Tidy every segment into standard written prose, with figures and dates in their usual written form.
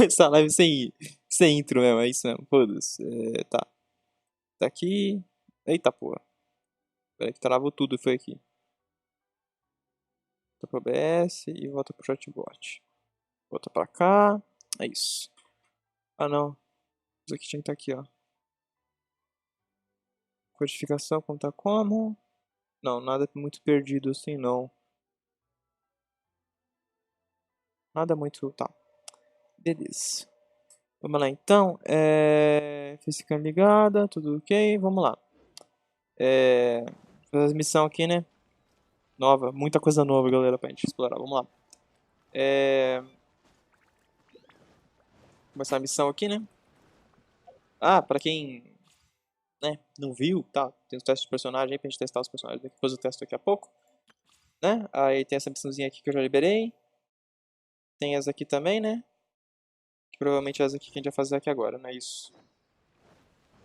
começar a live sem intro mesmo, é isso mesmo, foda-se. Tá. Tá aqui. Eita porra. Peraí que travou tudo, foi aqui. Volta pro OBS e volta pro chatbot. Volta pra cá. É isso. Ah não. Isso aqui tinha que estar aqui, ó. Codificação conta como? Não, nada muito perdido assim não. Nada muito. Tá. Beleza. Vamos lá então. Facecam ligada, tudo ok. Vamos lá. Fazer a missão aqui, né? Nova, muita coisa nova, galera, pra gente explorar. Vamos lá. Começar a missão aqui, né? Ah, pra quem, né, não viu, tá? Tem os testes de personagem aí pra gente testar os personagens. Depois eu testo daqui a pouco, né? Aí tem essa missãozinha aqui que eu já liberei. Tem essa aqui também, né? Que provavelmente é essa aqui que a gente vai fazer aqui agora, não é isso?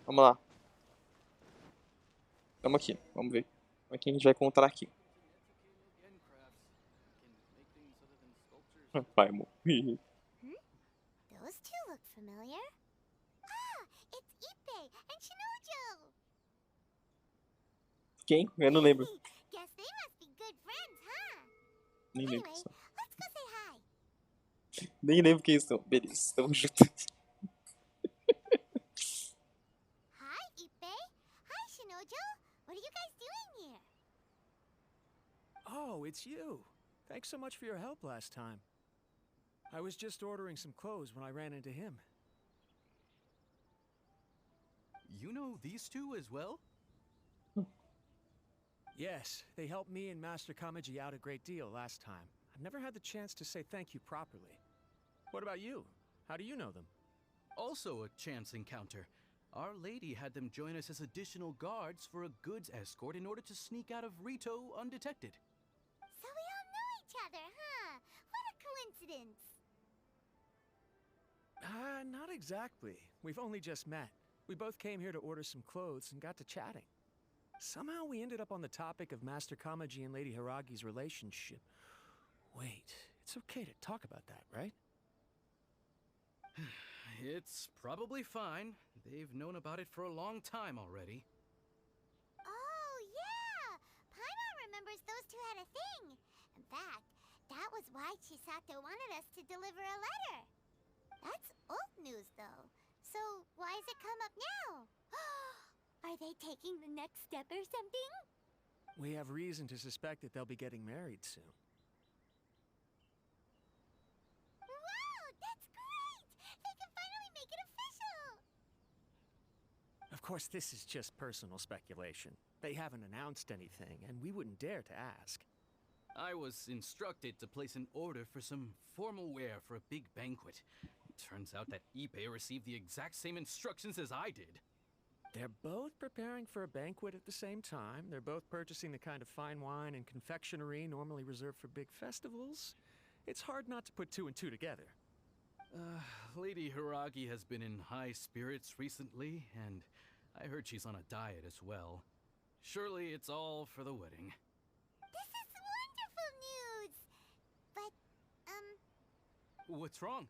Vamos lá. Vamos aqui, vamos ver. O que a gente vai encontrar aqui. Pai, amor. Those two look familiar. Ah, it's Ipe and Shinojo. Quem? Eu não lembro. Guess they must be good friends, huh? Nem lembro. Anyway, let's go say hi. Nem lembro quem são. Beleza, tamo junto. Hi, Ipe. Hi, Shinojo. What are you guys doing here? Oh, it's you. Thanks so much for your help last time. I was just ordering some clothes when I ran into him. You know these two as well? Yes, they helped me and Master Kamaji out a great deal last time. I've never had the chance to say thank you properly. What about you? How do you know them? Also a chance encounter. Our lady had them join us as additional guards for a goods escort in order to sneak out of Rito undetected. So we all know each other, huh? What a coincidence. Not exactly. We've only just met. We both came here to order some clothes and got to chatting. Somehow we ended up on the topic of Master Kamaji and Lady Hiragi's relationship. Wait, it's okay to talk about that, right? It's probably fine. They've known about it for a long time already. Oh, yeah! Paimon remembers those two had a thing. In fact, that was why Chisato wanted us to deliver a letter. That's old news, though. So why has it come up now? Are they taking the next step or something? We have reason to suspect that they'll be getting married soon. Wow, that's great! They can finally make it official! Of course, this is just personal speculation. They haven't announced anything, and we wouldn't dare to ask. I was instructed to place an order for some formal wear for a big banquet. Turns out that Ipe received the exact same instructions as I did. They're both preparing for a banquet at the same time. They're both purchasing the kind of fine wine and confectionery normally reserved for big festivals. It's hard not to put two and two together. Lady Hiragi has been in high spirits recently, and I heard she's on a diet as well. Surely it's all for the wedding. This is wonderful news! But, What's wrong?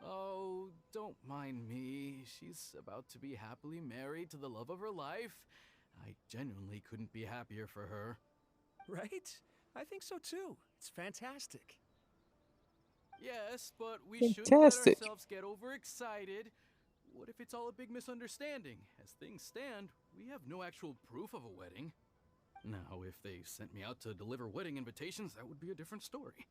Oh, don't mind me. She's about to be happily married to the love of her life. I genuinely couldn't be happier for her. Right? I think so too. It's fantastic. Yes, but we shouldn't let Fantastic. ourselves get overexcited. What if it's all a big misunderstanding? As things stand, we have no actual proof of a wedding. Now, if they sent me out to deliver wedding invitations, that would be a different story.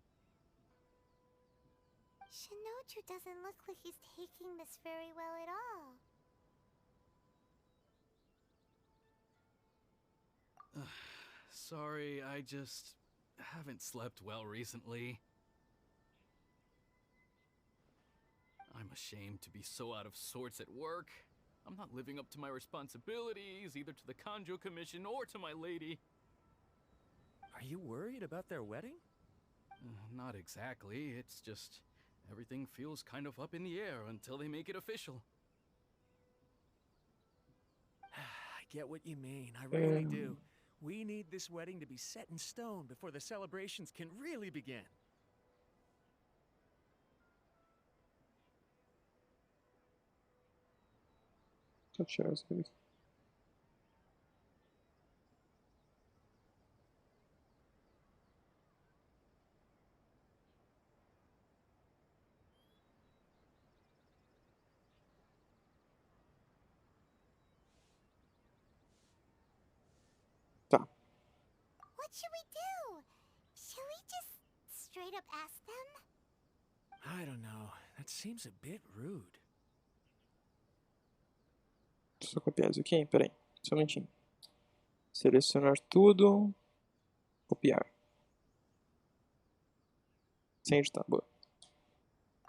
Shinoju doesn't look like he's taking this very well at all. Sorry, I just haven't slept well recently. I'm ashamed to be so out of sorts at work. I'm not living up to my responsibilities, either to the Kanjo Commission or to my lady. Are you worried about their wedding? Not exactly, it's just everything feels kind of up in the air until they make it official. I get what you mean, I really do. We need this wedding to be set in stone before the celebrations can really begin. Deixa eu tirar isso aqui. Tá. What should we do? Should we just straight up ask them? I don't know. That seems a bit rude. Deixa eu copiar isso aqui. Pera aí. Só um minutinho. Selecionar tudo. Copiar. Sem editar. Boa.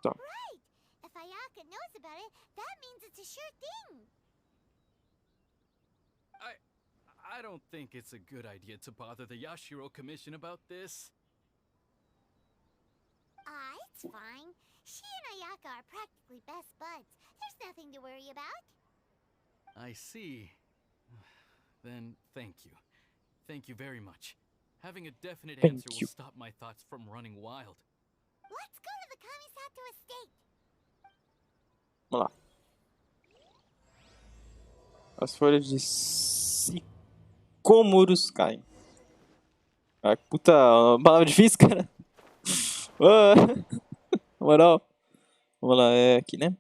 Tá. Right! If Ayaka knows about it, that means it's a sure thing. I don't think it's a good idea to bother the Yashiro Commission about this. It's fine. She and Ayaka are practically best buds. There's nothing to worry about. I see. Then thank you. Thank you very much. Having a definite Thank answer you. will stop my thoughts from running wild. Let's go to the Kamisato estate. Vamos lá. As folhas de sicômoros caem. Ah, puta, uma palavra difícil, cara. Ah, na moral. Vamos lá, é aqui, né?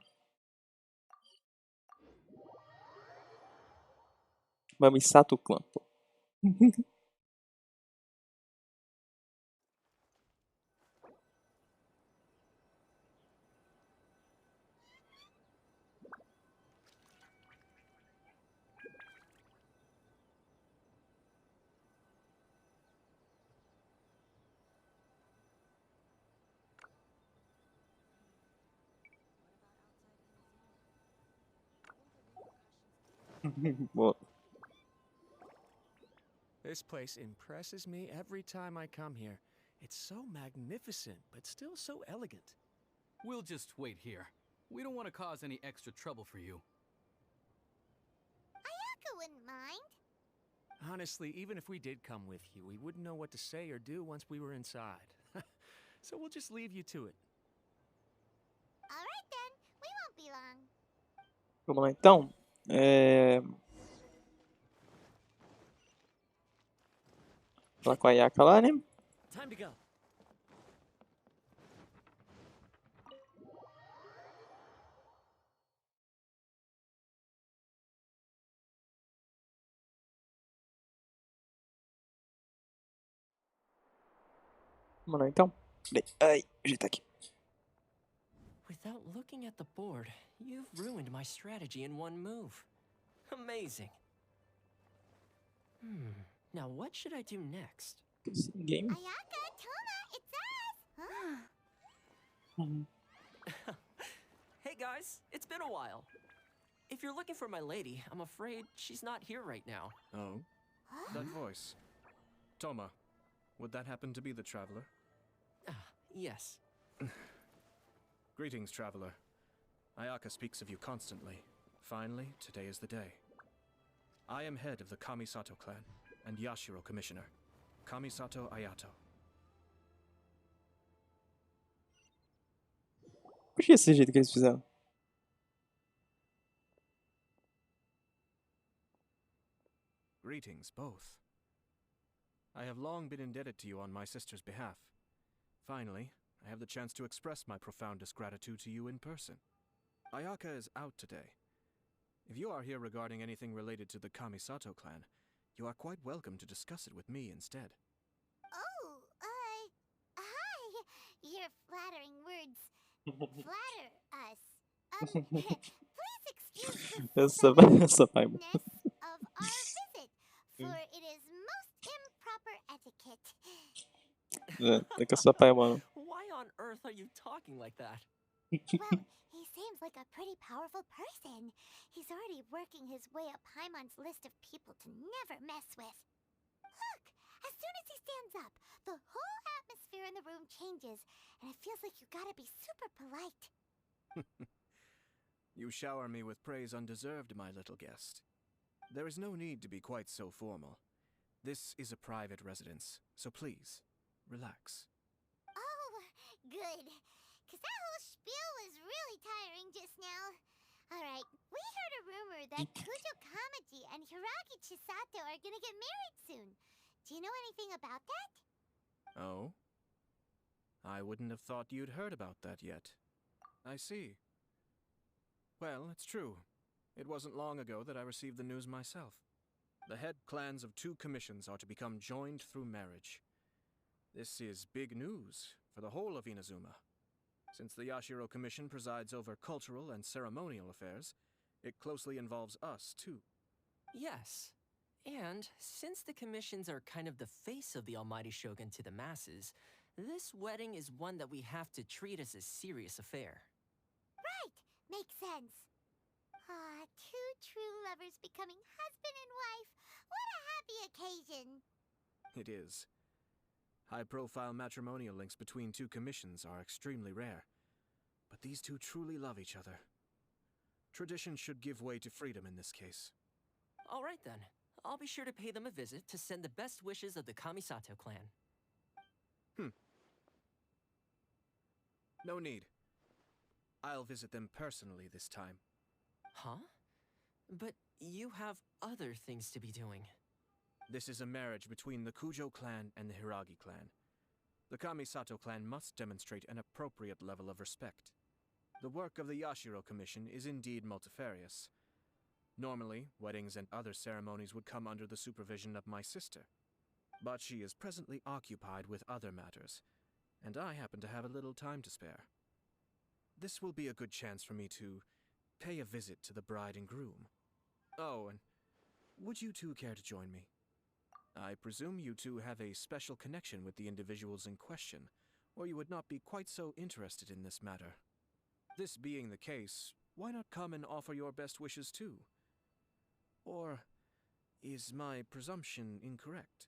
Mamisato Clan. pô. Boa. This place impresses me every time I come here. It's so magnificent, but still so elegant. We'll just wait here. We don't want to cause any extra trouble for you. Ayaka wouldn't mind. Honestly, even if we did come with you, we wouldn't know what to say or do once we were inside. So we'll just leave you to it. Alright then, we won't be long. Vamos lá, então. Falar com a Yaka lá, né? Time to go. Vamos lá, então. Ai, ajeitar aqui. Without looking at the board, you've ruined my strategy in one move. Amazing. Now what should I do next? Sim, game. Ayaka, Toma, it's us! Huh? Hey guys, it's been a while. If you're looking for my lady, I'm afraid she's not here right now. Oh? That voice. Toma, would that happen to be the traveler? Yes. Greetings, traveler. Ayaka speaks of you constantly. Finally, today is the day. I am head of the Kamisato clan and Yashiro commissioner, Kamisato Ayato. Por que esse jeito que eles fizeram? Greetings, both. I have long been indebted to you on my sister's behalf. Finally, I have the chance to express my profoundest gratitude to you in person. Ayaka is out today. If you are here regarding anything related to the Kamisato clan, you are quite welcome to discuss it with me instead. Oh, hi! Your flattering words flatter us. Please excuse the Essa vai. suddenness of our visit, for it is most improper etiquette. É que essa pai, mano. Why on earth are you talking like that? Well, he seems like a pretty powerful person. He's already working his way up Paimon's list of people to never mess with. Look, as soon as he stands up, the whole atmosphere in the room changes, and it feels like you gotta be super polite. You shower me with praise undeserved, my little guest. There is no need to be quite so formal. This is a private residence, so please, relax. Oh, good. Because that whole spiel was really tiring just now. Alright, we heard a rumor heard that Kujo Kamaji and Hiragi Chisato are gonna get married soon. Do you know anything about that? Oh? I wouldn't have thought you'd heard about that yet. I see. Well, it's true. It wasn't long ago that I received the news myself. The head clans of 2 commissions are to become joined through marriage. This is big news for the whole of Inazuma. Since the Yashiro Commission presides over cultural and ceremonial affairs, it closely involves us, too. Yes. And since the commissions are kind of the face of the Almighty Shogun to the masses, this wedding is one that we have to treat as a serious affair. Right, makes sense. Ah, 2 true lovers becoming husband and wife. What a happy occasion. It is. High-profile matrimonial links between 2 commissions are extremely rare. But these 2 truly love each other. Tradition should give way to freedom in this case. All right then. I'll be sure to pay them a visit to send the best wishes of the Kamisato clan. No need. I'll visit them personally this time. Huh? But you have other things to be doing. This is a marriage between the Kujo clan and the Hiragi clan. The Kamisato clan must demonstrate an appropriate level of respect. The work of the Yashiro Commission is indeed multifarious. Normally, weddings and other ceremonies would come under the supervision of my sister. But she is presently occupied with other matters, and I happen to have a little time to spare. This will be a good chance for me to pay a visit to the bride and groom. Oh, and would you 2 care to join me? I presume you 2 have a special connection with the individuals in question, or you would not be quite so interested in this matter. This being the case, why not come and offer your best wishes too? Or is my presumption incorrect?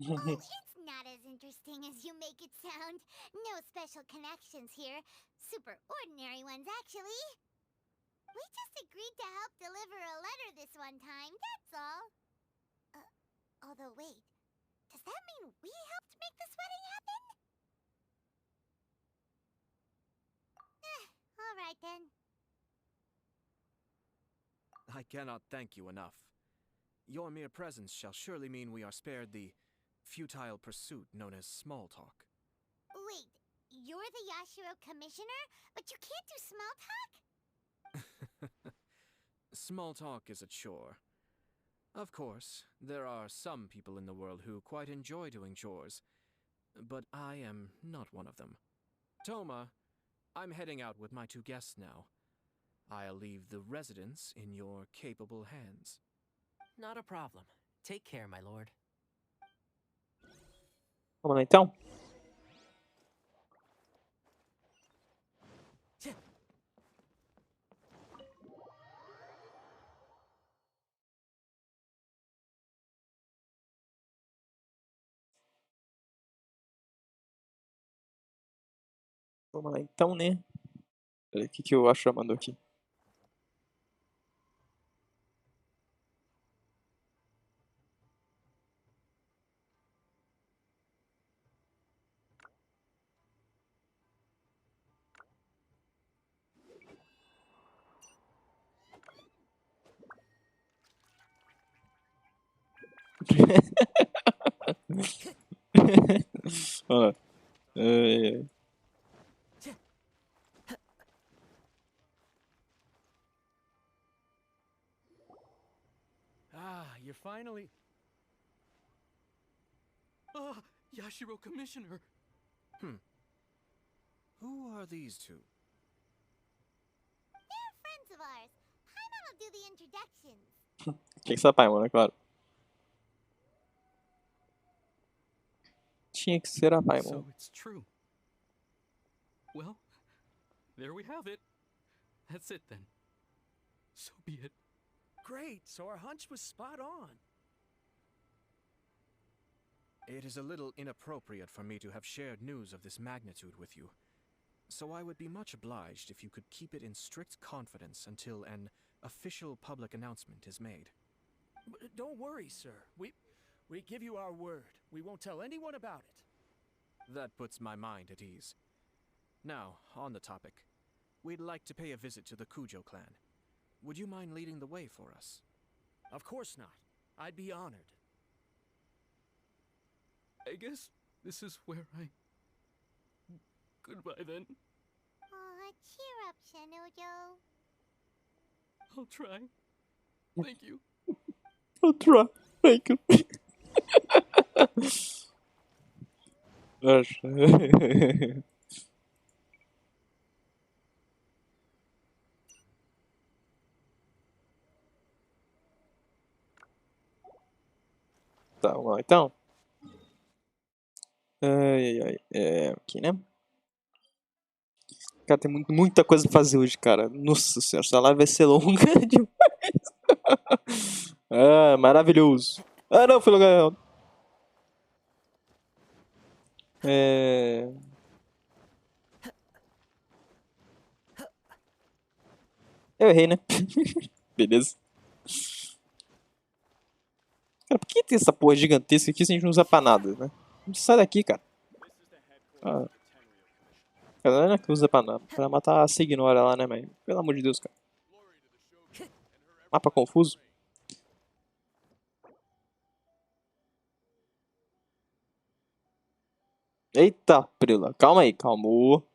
Oh, it's not as interesting as you make it sound. No special connections here. Super ordinary ones, actually. We just agreed to help deliver a letter this one time, that's all. Although wait, does that mean we helped make this wedding happen? All right then. I cannot thank you enough. Your mere presence shall surely mean we are spared the futile pursuit known as small talk. Wait, you're the Yashiro Commissioner, but you can't do small talk? Small talk is a chore. Of course, there are some people in the world who quite enjoy doing chores, but I am not one of them. Toma, I'm heading out with my 2 guests now. I'll leave the residence in your capable hands. Not a problem. Take care, my lord. Vamos lá então? Vamos lá então, né? Peraí, o que o Ashura mandou aqui? Olha lá. Ah, you're finally... Ah, Yashiro Commissioner! Who are these 2? They're friends of ours. Paimon will do the introductions. Tinha que ser a Paimon, né? Claro. Tinha que ser a Paimon. So it's true. Well, there we have it. That's it then. So be it. Great, so our hunch was spot on. It is a little inappropriate for me to have shared news of this magnitude with you, so I would be much obliged if you could keep it in strict confidence until an official public announcement is made. Don't worry, sir. We give you our word. We won't tell anyone about it. That puts my mind at ease. Now, on the topic. We'd like to pay a visit to the Kujo clan. would you mind leading the way for us? Of course not. I'd be honored. I guess this is where I... Goodbye then. Aw, cheer up, Shanujo. I'll try. Thank you. I'll try. Thank you. Tá, vamos lá então. Ai, ai, ai. É, aqui, né? Cara, tem muita coisa pra fazer hoje, cara. Nossa senhora, essa live vai ser longa demais. Ah, maravilhoso. Ah, não, fui lugar errado. É... Eu errei, né? Beleza. Cara, por que tem essa porra gigantesca aqui se a gente não usa pra nada, né? Sai daqui, cara. Ah. Cara, não é que usa pra nada. Pra matar a Signora lá, né, mas... Pelo amor de Deus, cara. Mapa confuso. Eita, prila. Calma aí, calmou.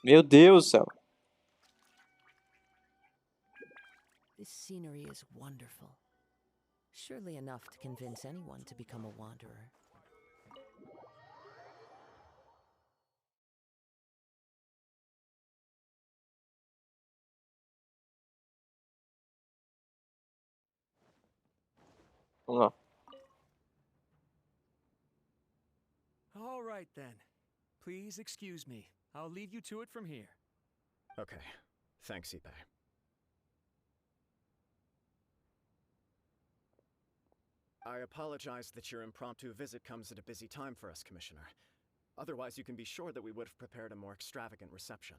Meu Deus do céu. This scenery is wonderful. Surely enough to convince anyone to become a wanderer. Vamos lá. All right then. Please excuse me. I'll leave you to it from here. Okay. Thanks, Ipe. I apologize that your impromptu visit comes at a busy time for us, Commissioner. Otherwise, you can be sure that we would have prepared a more extravagant reception.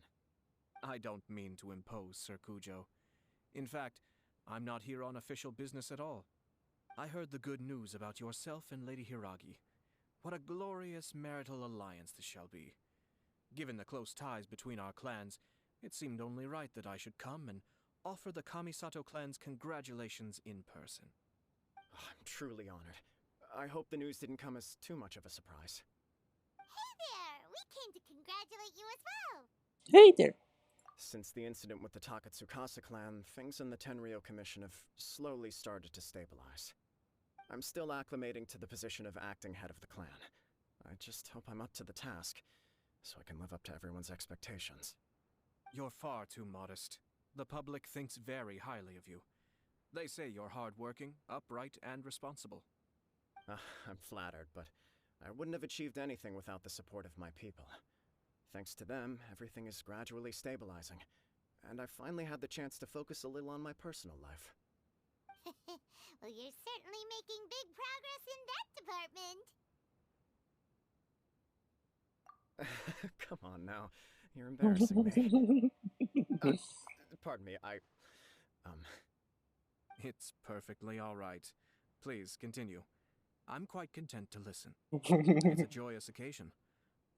I don't mean to impose, Sir Kujo. In fact, I'm not here on official business at all. I heard the good news about yourself and Lady Hiragi. What a glorious marital alliance this shall be. Given the close ties between our clans, it seemed only right that I should come and offer the Kamisato clan's congratulations in person. I'm truly honored. I hope the news didn't come as too much of a surprise. Hey there! We came to congratulate you as well! Hey there. Since the incident with the Takatsukasa clan, things in the Tenryou Commission have slowly started to stabilize. I'm still acclimating to the position of acting head of the clan. I just hope I'm up to the task, so I can live up to everyone's expectations. You're far too modest. The public thinks very highly of you. They say you're hardworking, upright, and responsible. I'm flattered, but I wouldn't have achieved anything without the support of my people. Thanks to them, everything is gradually stabilizing, and I finally had the chance to focus a little on my personal life. Well, you're certainly making big progress in that department. Come on now, you're embarrassing me. Pardon me, It's perfectly all right. Please, continue. I'm quite content to listen. It's a joyous occasion.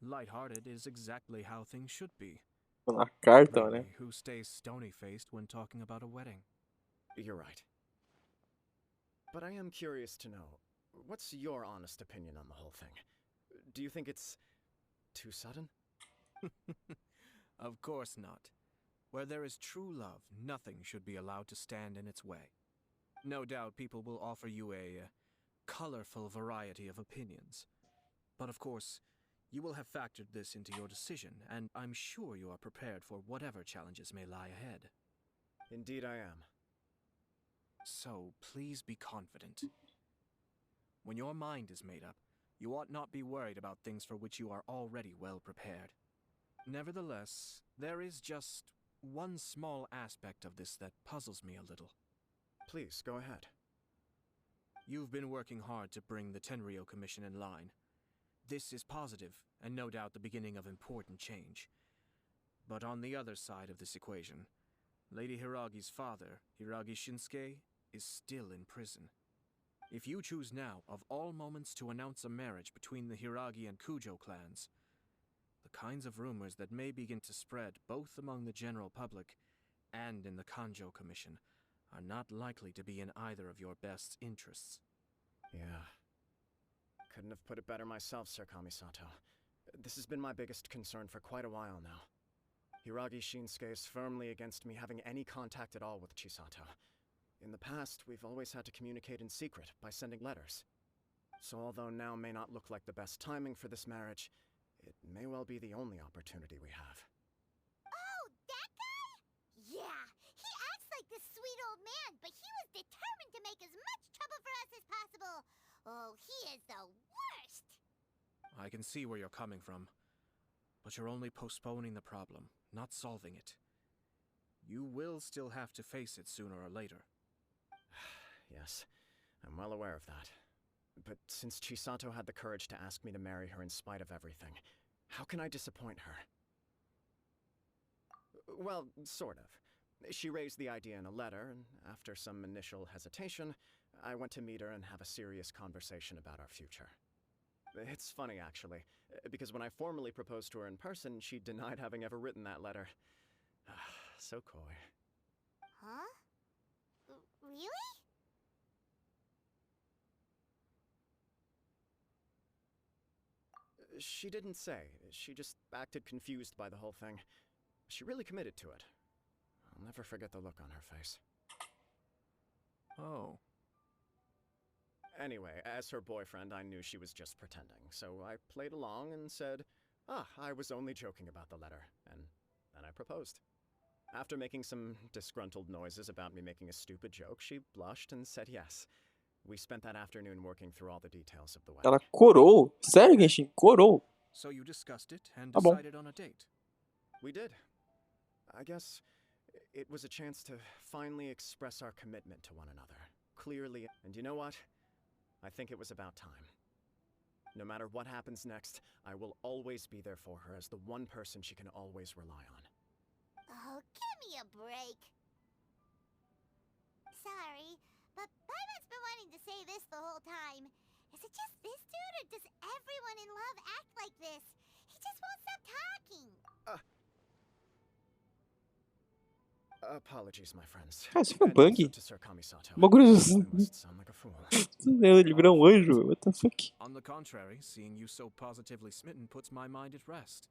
Light-hearted is exactly how things should be. Na carta, né? Really, who stays stony-faced when talking about a wedding? You're right. But I am curious to know, what's your honest opinion on the whole thing? Do you think it's too sudden? Of course not. Where there is true love, nothing should be allowed to stand in its way. No doubt people will offer you a colorful variety of opinions. But of course, you will have factored this into your decision, and I'm sure you are prepared for whatever challenges may lie ahead. Indeed I am. So, please be confident. When your mind is made up, you ought not be worried about things for which you are already well prepared. Nevertheless, there is just one small aspect of this that puzzles me a little. Please, go ahead. You've been working hard to bring the Tenryou Commission in line. This is positive, and no doubt the beginning of important change. But on the other side of this equation, Lady Hiragi's father, Hiragi Shinsuke, is still in prison. If you choose now, of all moments, to announce a marriage between the Hiragi and Kujo clans, the kinds of rumors that may begin to spread both among the general public and in the Kanjo Commission are not likely to be in either of your best interests. Yeah. Couldn't have put it better myself, Sir Kamisato. This has been my biggest concern for quite a while now. Hiragi Shinsuke is firmly against me having any contact at all with Chisato. In the past, we've always had to communicate in secret by sending letters. So although now may not look like the best timing for this marriage, it may well be the only opportunity we have. Oh, that guy? Yeah, he acts like this sweet old man, but he was determined to make as much trouble for us as possible. Oh, he is the worst! I can see where you're coming from, but you're only postponing the problem, not solving it. You will still have to face it sooner or later. Yes, I'm well aware of that. But since Chisato had the courage to ask me to marry her in spite of everything, how can I disappoint her? Well, sort of. She raised the idea in a letter, and after some initial hesitation, I went to meet her and have a serious conversation about our future. It's funny, actually, because when I formally proposed to her in person, she denied having ever written that letter. So coy. Huh? Really? She didn't say. She just acted confused by the whole thing. She really committed to it. I'll never forget the look on her face. Oh. Anyway, as her boyfriend, I knew she was just pretending, so I played along and said, I was only joking about the letter, and then I proposed. After making some disgruntled noises about me making a stupid joke, she blushed and said yes. We spent that afternoon working through all the details of the wedding. Ela corou? Sério, Genshin? Corou? So you discussed it and Ah, bom. decided on a date? We did. I guess it was a chance to finally express our commitment to one another, clearly. And you know what? I think it was about time. No matter what happens next, I will always be there for her as the one person she can always rely on. Oh, give me a break. Sorry, but Paimon's been wanting to say this the whole time. Is it just this dude, or does everyone in love act like this? He just won't stop talking. Apologies, my friends. Ah, isso foi um And also bug? to Sir Kamisato. O bagulho. I must sound like a fool. Ele virou um anjo? What the fuck? On the contrary, seeing you so positively smitten puts my mind at rest.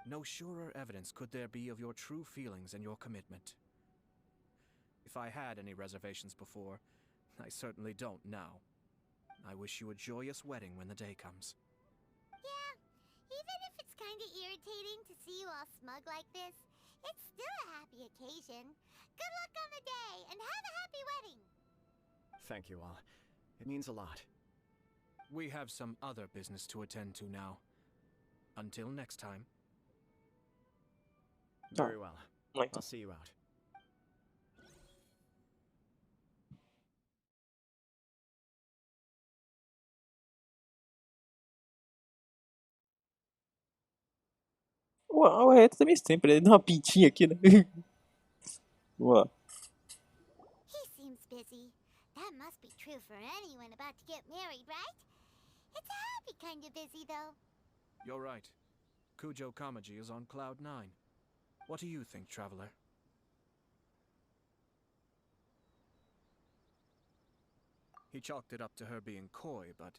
No surer evidence could there be of your true feelings and your commitment. If I had any reservations before, I certainly don't now. I wish you a joyous wedding when the day comes. Yeah, even if it's kinda irritating to see you all smug like this, it's still a happy occasion. Good luck on the day, and have a happy wedding! Thank you all. It means a lot. We have some other business to attend to now. Until next time. Very well. Muito. I'll see you out. Uau, é também sempre. Ele dá uma pintinha aqui, né? Uau. He seems busy. That must be true for anyone about to get married, right? It's a happy kind of busy, though. You're right. Kujo Kamaji is on cloud 9. What do you think, traveler? He chalked it up to her being coy, but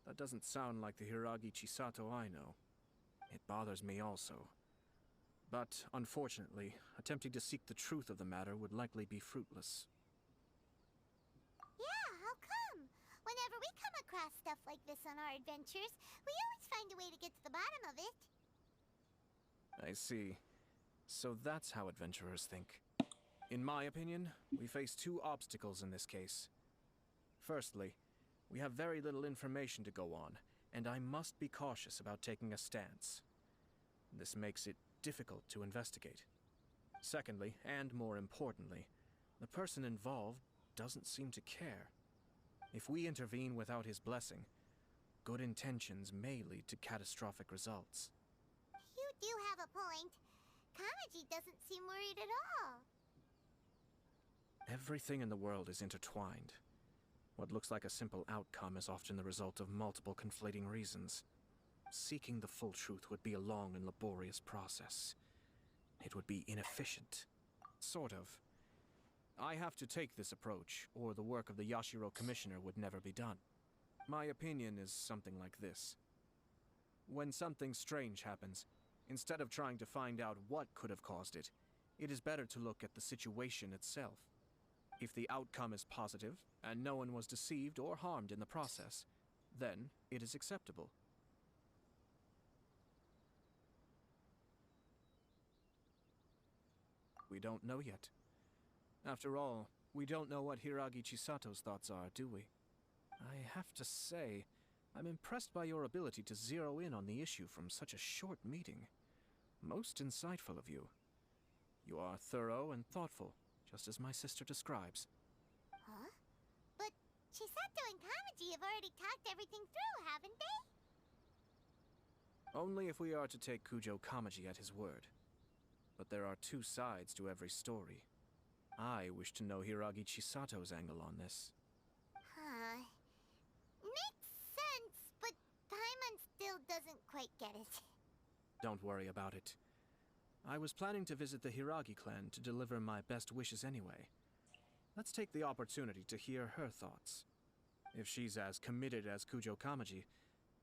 that doesn't sound like the Hiragi Chisato I know. It bothers me also. But, unfortunately, attempting to seek the truth of the matter would likely be fruitless. Yeah, how come? Whenever we come across stuff like this on our adventures, we always find a way to get to the bottom of it. I see. So that's how adventurers think. In my opinion, we face two obstacles in this case. Firstly, we have very little information to go on, and I must be cautious about taking a stance. This makes it difficult to investigate. Secondly, and more importantly, the person involved doesn't seem to care. If we intervene without his blessing, good intentions may lead to catastrophic results. You do have a point. Kamaji doesn't seem worried at all. Everything in the world is intertwined. What looks like a simple outcome is often the result of multiple conflating reasons. Seeking the full truth would be a long and laborious process. It would be inefficient. Sort of. I have to take this approach, or the work of the Yashiro Commissioner would never be done. My opinion is something like this. When something strange happens, instead of trying to find out what could have caused it, it is better to look at the situation itself. If the outcome is positive, and no one was deceived or harmed in the process, then it is acceptable. We don't know yet. After all, we don't know what Hiragi Chisato's thoughts are, do we? I have to say, I'm impressed by your ability to zero in on the issue from such a short meeting. Most insightful of you. You are thorough and thoughtful, just as my sister describes. Huh? But Chisato and Kamaji have already talked everything through, haven't they? Only if we are to take Kujo Kamaji at his word. But there are two sides to every story. I wish to know Hiragi Chisato's angle on this. Huh. Makes sense, but Paimon still doesn't quite get it. Don't worry about it. I was planning to visit the Hiragi clan to deliver my best wishes anyway. Let's take the opportunity to hear her thoughts. If she's as committed as Kujo Kamaji,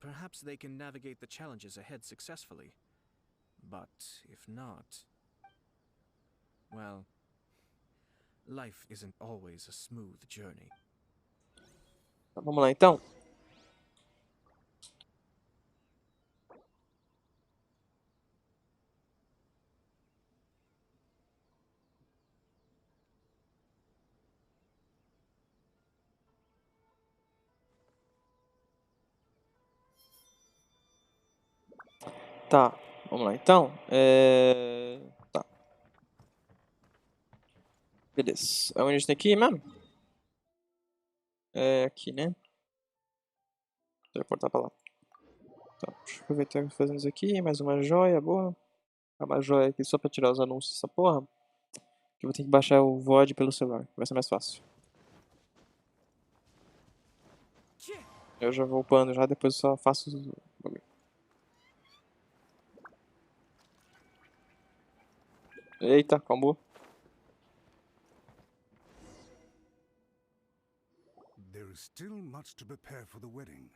perhaps they can navigate the challenges ahead successfully. But if not... well, life isn't always a smooth journey. Vamos lá então. Tá, vamos lá então. Tá. Beleza. Onde a gente tem aqui mesmo? É aqui, né? Teleportar pra lá. Tá, deixa eu aproveitar que fazemos aqui. Mais uma joia, boa. Uma joia aqui só pra tirar os anúncios dessa porra. Que eu vou ter que baixar o VOD pelo celular. Vai ser mais fácil. Eu já vou upando já, depois eu só faço os bagulho. Eita, combo. There is still much to prepare for the wedding.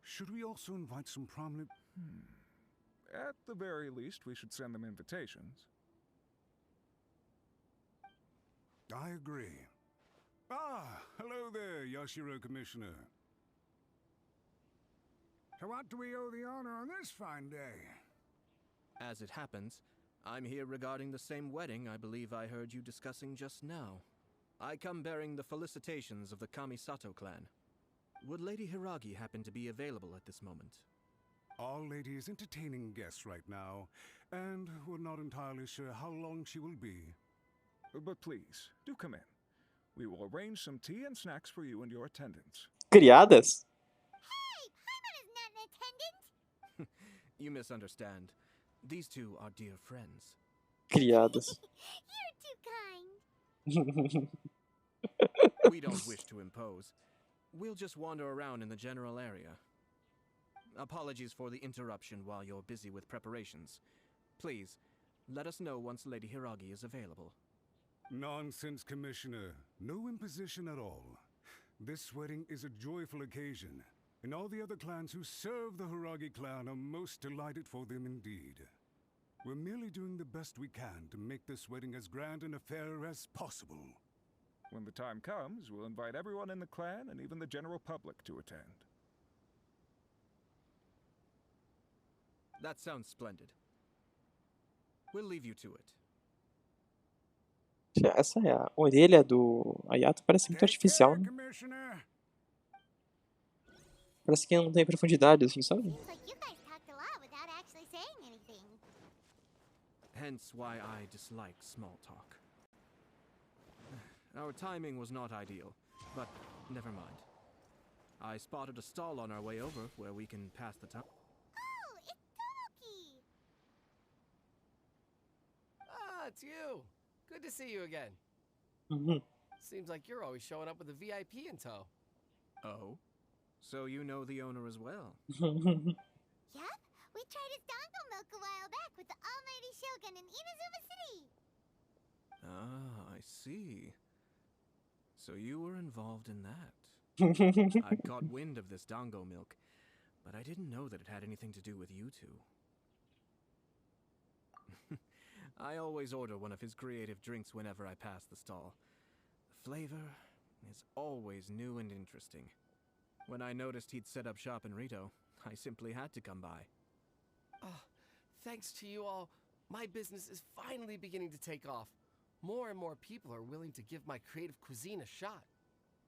Should we also invite some prominent... At the very least, we should send them invitations. I agree. Ah, hello there, Yashiro Commissioner. To what do we owe the honor on this fine day? As it happens, I'm here regarding the same wedding I believe I heard you discussing just now. I come bearing the felicitations of the Kamisato clan. Would Lady Hiragi happen to be available at this moment? Our lady is entertaining guests right now, and we're not entirely sure how long she will be. But please, do come in. We will arrange some tea and snacks for you and your attendants. Criadas? Hey, Paimon is not in attendance! You misunderstand. These two are dear friends. Criadas. You're too kind. We don't wish to impose. We'll just wander around in the general area. Apologies for the interruption while you're busy with preparations. Please, let us know once Lady Hiragi is available. Nonsense, Commissioner. No imposition at all. This wedding is a joyful occasion, and all the other clans who serve the Hiragi clan are most delighted for them indeed. We're merely doing the best we can to make this wedding as grand an affair as possible. When the time comes, we'll invite everyone in the clan and even the general public to attend. That sounds splendid. We'll leave you to it. Essa é a orelha do Ayato, parece muito artificial, né? Parece que não tem profundidade, assim, sabe? Seems like you guys talked a lot without actually saying anything. Hence why I dislike small talk. Our timing was not ideal, but never mind. I spotted a stall on our way over where we can pass the time. Oh, it's Tomoki! Ah, it's you. Good to see you again. Uhum. Seems like you're always showing up with a VIP in tow. Oh? So you know the owner as well? Yup, we tried his dongle milk a while back with the almighty Shogun in Inazuma City. Ah, I see. So you were involved in that. I'd caught wind of this dango milk, but I didn't know that it had anything to do with you two. I always order one of his creative drinks whenever I pass the stall. The flavor is always new and interesting. When I noticed he'd set up shop in Rito, I simply had to come by. Oh, thanks to you all, my business is finally beginning to take off. More and more people are willing to give my creative cuisine a shot.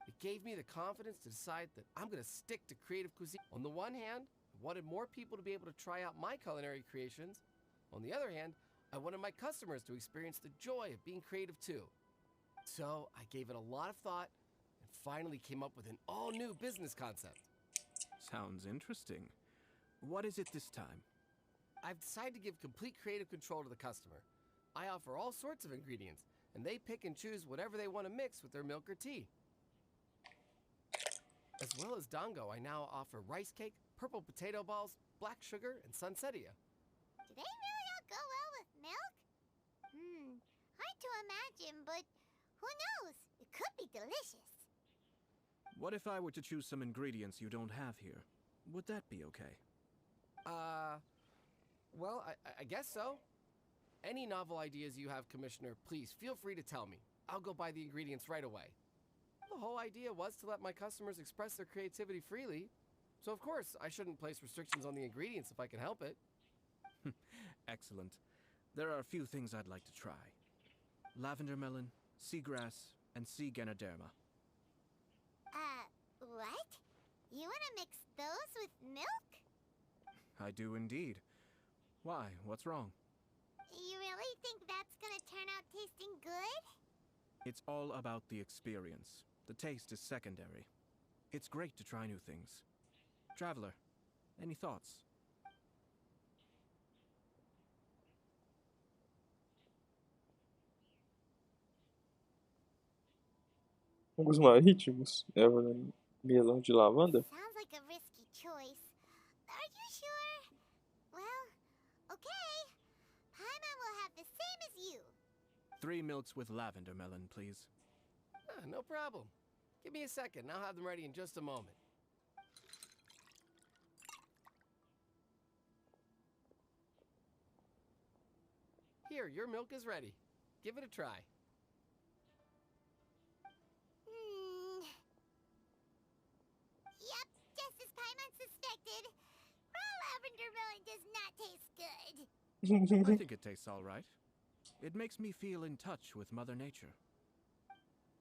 It gave me the confidence to decide that I'm going to stick to creative cuisine. On the one hand, I wanted more people to be able to try out my culinary creations. On the other hand, I wanted my customers to experience the joy of being creative too. So I gave it a lot of thought and finally came up with an all-new business concept. Sounds interesting. What is it this time? I've decided to give complete creative control to the customer. I offer all sorts of ingredients, and they pick and choose whatever they want to mix with their milk or tea. As well as dango, I now offer rice cake, purple potato balls, black sugar, and sunsettia. Do they really all go well with milk? Hard to imagine, but who knows? It could be delicious. What if I were to choose some ingredients you don't have here? Would that be okay? Well, I guess so. Any novel ideas you have, Commissioner, please feel free to tell me. I'll go buy the ingredients right away. The whole idea was to let my customers express their creativity freely. So of course, I shouldn't place restrictions on the ingredients if I can help it. Excellent. There are a few things I'd like to try. Lavender melon, seagrass, and sea ganoderma. What? You wanna mix those with milk? I do indeed. Why? What's wrong? You really think that's gonna turn out tasting good? It's all about the experience. The taste is secondary. It's great to try new things. Traveler, any thoughts? Alguns marítimos, erva melão de lavanda. Sounds like a risky choice. Are you sure? Well, okay. Paimon will have the same as you. 3 milks with lavender melon, please. No problem. Give me a second, I'll have them ready in just a moment. Here, your milk is ready. Give it a try. Yep, just as Paimon suspected. Raw lavender melon does not taste good. I think it tastes all right. It makes me feel in touch with Mother Nature.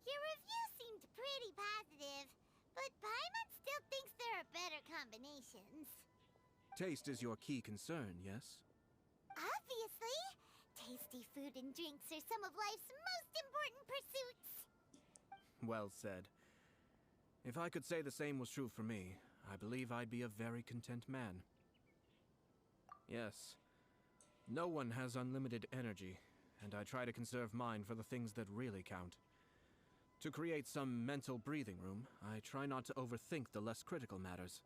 Your review seemed pretty positive, but Paimon still thinks there are better combinations. Taste is your key concern, yes? Obviously. Tasty food and drinks are some of life's most important pursuits. Well said. If I could say the same was true for me, I believe I'd be a very content man. Yes. No one has unlimited energy, and I try to conserve mine for the things that really count. To create some mental breathing room, I try not to overthink the less critical matters.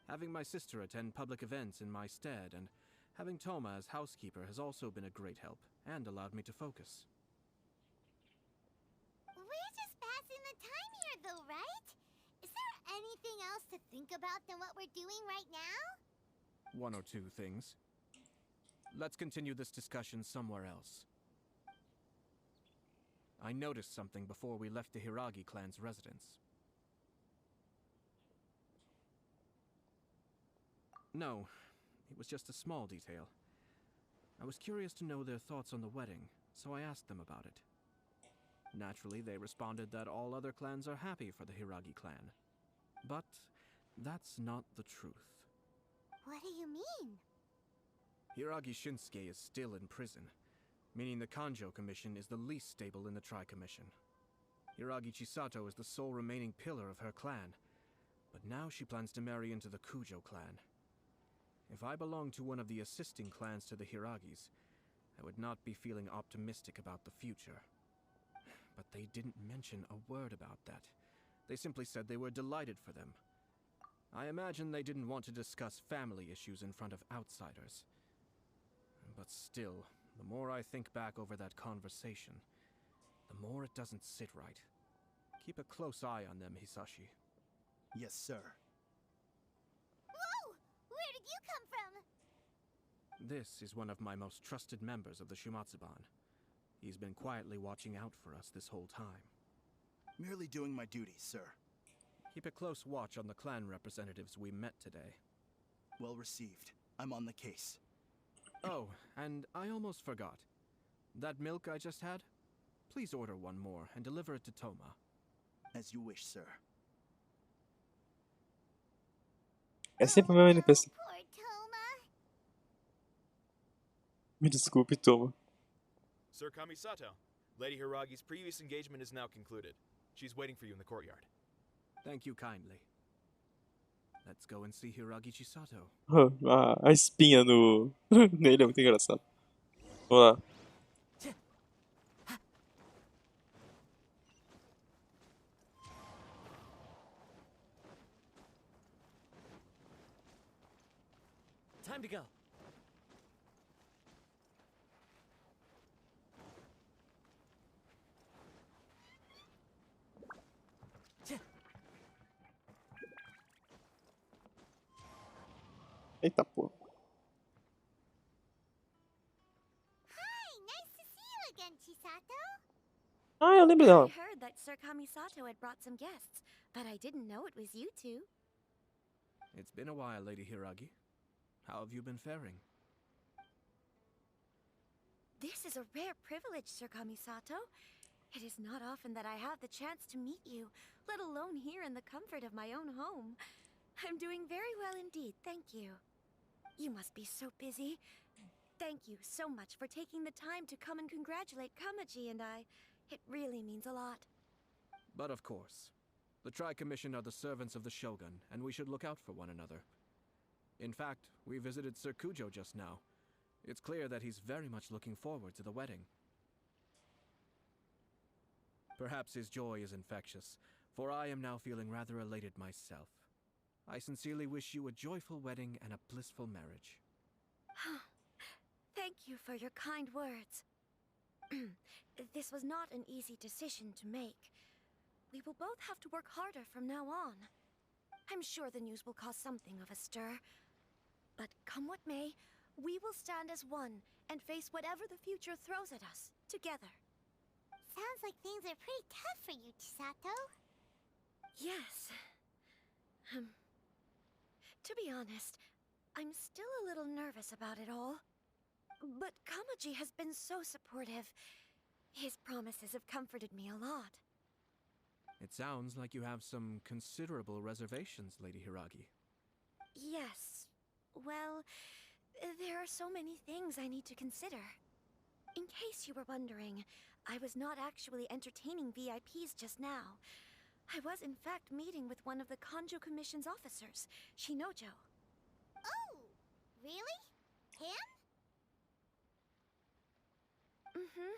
Having my sister attend public events in my stead and having Toma as housekeeper has also been a great help and allowed me to focus. We're just passing the time here though, right? Is there anything else to think about than what we're doing right now? 1 or 2 things. Let's continue this discussion somewhere else. I noticed something before we left the Hiragi clan's residence. No, it was just a small detail. I was curious to know their thoughts on the wedding, so I asked them about it. Naturally, they responded that all other clans are happy for the Hiragi clan. But that's not the truth. What do you mean? Hiragi Shinsuke is still in prison, meaning the Kanjo Commission is the least stable in the Tri-Commission. Hiragi Chisato is the sole remaining pillar of her clan, but now she plans to marry into the Kujo clan. If I belonged to one of the assisting clans to the Hiragis, I would not be feeling optimistic about the future. But they didn't mention a word about that. They simply said they were delighted for them. I imagine they didn't want to discuss family issues in front of outsiders. But still, The more I think back over that conversation, the more it doesn't sit right. Keep a close eye on them, Hisashi. Yes, sir. Whoa! Where did you come from? This is one of my most trusted members of the Shumatsuban. He's been quietly watching out for us this whole time. Merely doing my duty, sir. Keep a close watch on the clan representatives we met today. Well received. I'm on the case. Oh, and I almost forgot. That milk I just had? Please order one more and deliver it to Toma. As you wish, sir. É sempre o meu NPC. Poor Toma. Me desculpe, Toma. Sir Kamisato, Lady Hiragi's previous engagement is now concluded. She's waiting for you in the courtyard. Thank you kindly. Let's go and see Hiragi Chisato. A espinha no... nele é muito engraçado. Vamos lá. Time to go. Eita porra. Hi, nice to see you again, Chisato. Ah, eu lembro dela. I heard that Sir Kamisato had brought some guests, but I didn't know it was you two. It's been a while, Lady Hiragi. How have you been faring? This is a rare privilege, Sir Kamisato. It is not often that I have the chance to meet you, let alone here in the comfort of my own home. I'm doing very well indeed, thank you. You must be so busy. Thank you so much for taking the time to come and congratulate Kamaji and I. It really means a lot. But of course. The Tri-Commission are the servants of the Shogun, and we should look out for one another. In fact, we visited Sir Kujo just now. It's clear that he's very much looking forward to the wedding. Perhaps his joy is infectious, for I am now feeling rather elated myself. I sincerely wish you a joyful wedding and a blissful marriage. Thank you for your kind words. This was not an easy decision to make. We will both have to work harder from now on. I'm sure the news will cause something of a stir. But come what may, we will stand as one and face whatever the future throws at us, together. Sounds like things are pretty tough for you, Chisato. Yes. To be honest, I'm still a little nervous about it all. But Kamaji has been so supportive. His promises have comforted me a lot. It sounds like you have some considerable reservations, Lady Hiragi. Yes. Well, there are so many things I need to consider. In case you were wondering, I was not actually entertaining VIPs just now. I was in fact meeting with one of the Kanjo Commission's officers, Shinojo. Oh, really? Him? Mm-hmm.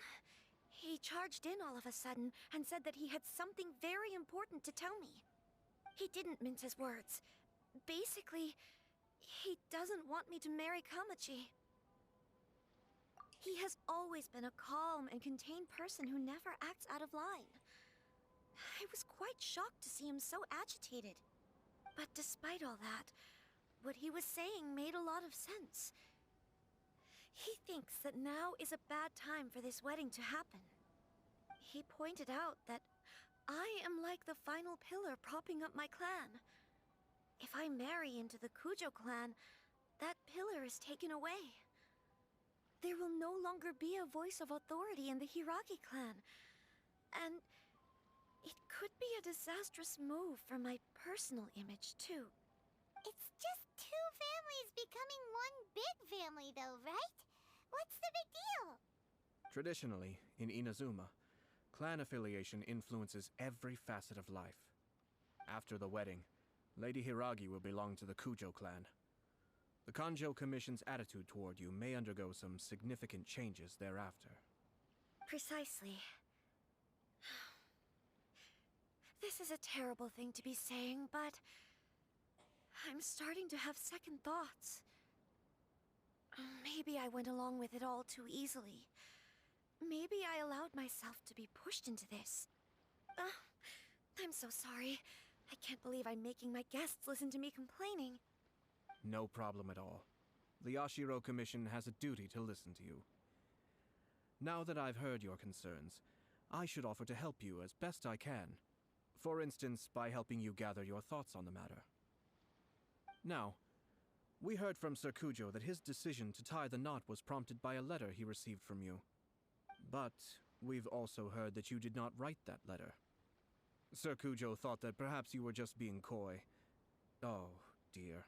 He charged in all of a sudden and said that he had something very important to tell me. He didn't mince his words. Basically, he doesn't want me to marry Kamaji. He has always been a calm and contained person who never acts out of line. I was quite shocked to see him so agitated. But despite all that, what he was saying made a lot of sense. He thinks that now is a bad time for this wedding to happen. He pointed out that I am like the final pillar propping up my clan. If I marry into the Kujo clan, that pillar is taken away. There will no longer be a voice of authority in the Hiragi clan. And it could be a disastrous move for my personal image, too. It's just two families becoming one big family, though, right? What's the big deal? Traditionally, in Inazuma, clan affiliation influences every facet of life. After the wedding, Lady Hiragi will belong to the Kujo clan. The Kanjo Commission's attitude toward you may undergo some significant changes thereafter. Precisely. This is a terrible thing to be saying, but I'm starting to have second thoughts. Maybe I went along with it all too easily. Maybe I allowed myself to be pushed into this. I'm so sorry. I can't believe I'm making my guests listen to me complaining. No problem at all. The Yashiro Commission has a duty to listen to you. Now that I've heard your concerns, I should offer to help you as best I can. For instance, by helping you gather your thoughts on the matter. Now, we heard from Sir Kujo that his decision to tie the knot was prompted by a letter he received from you. But we've also heard that you did not write that letter. Sir Kujo thought that perhaps you were just being coy. Oh, dear.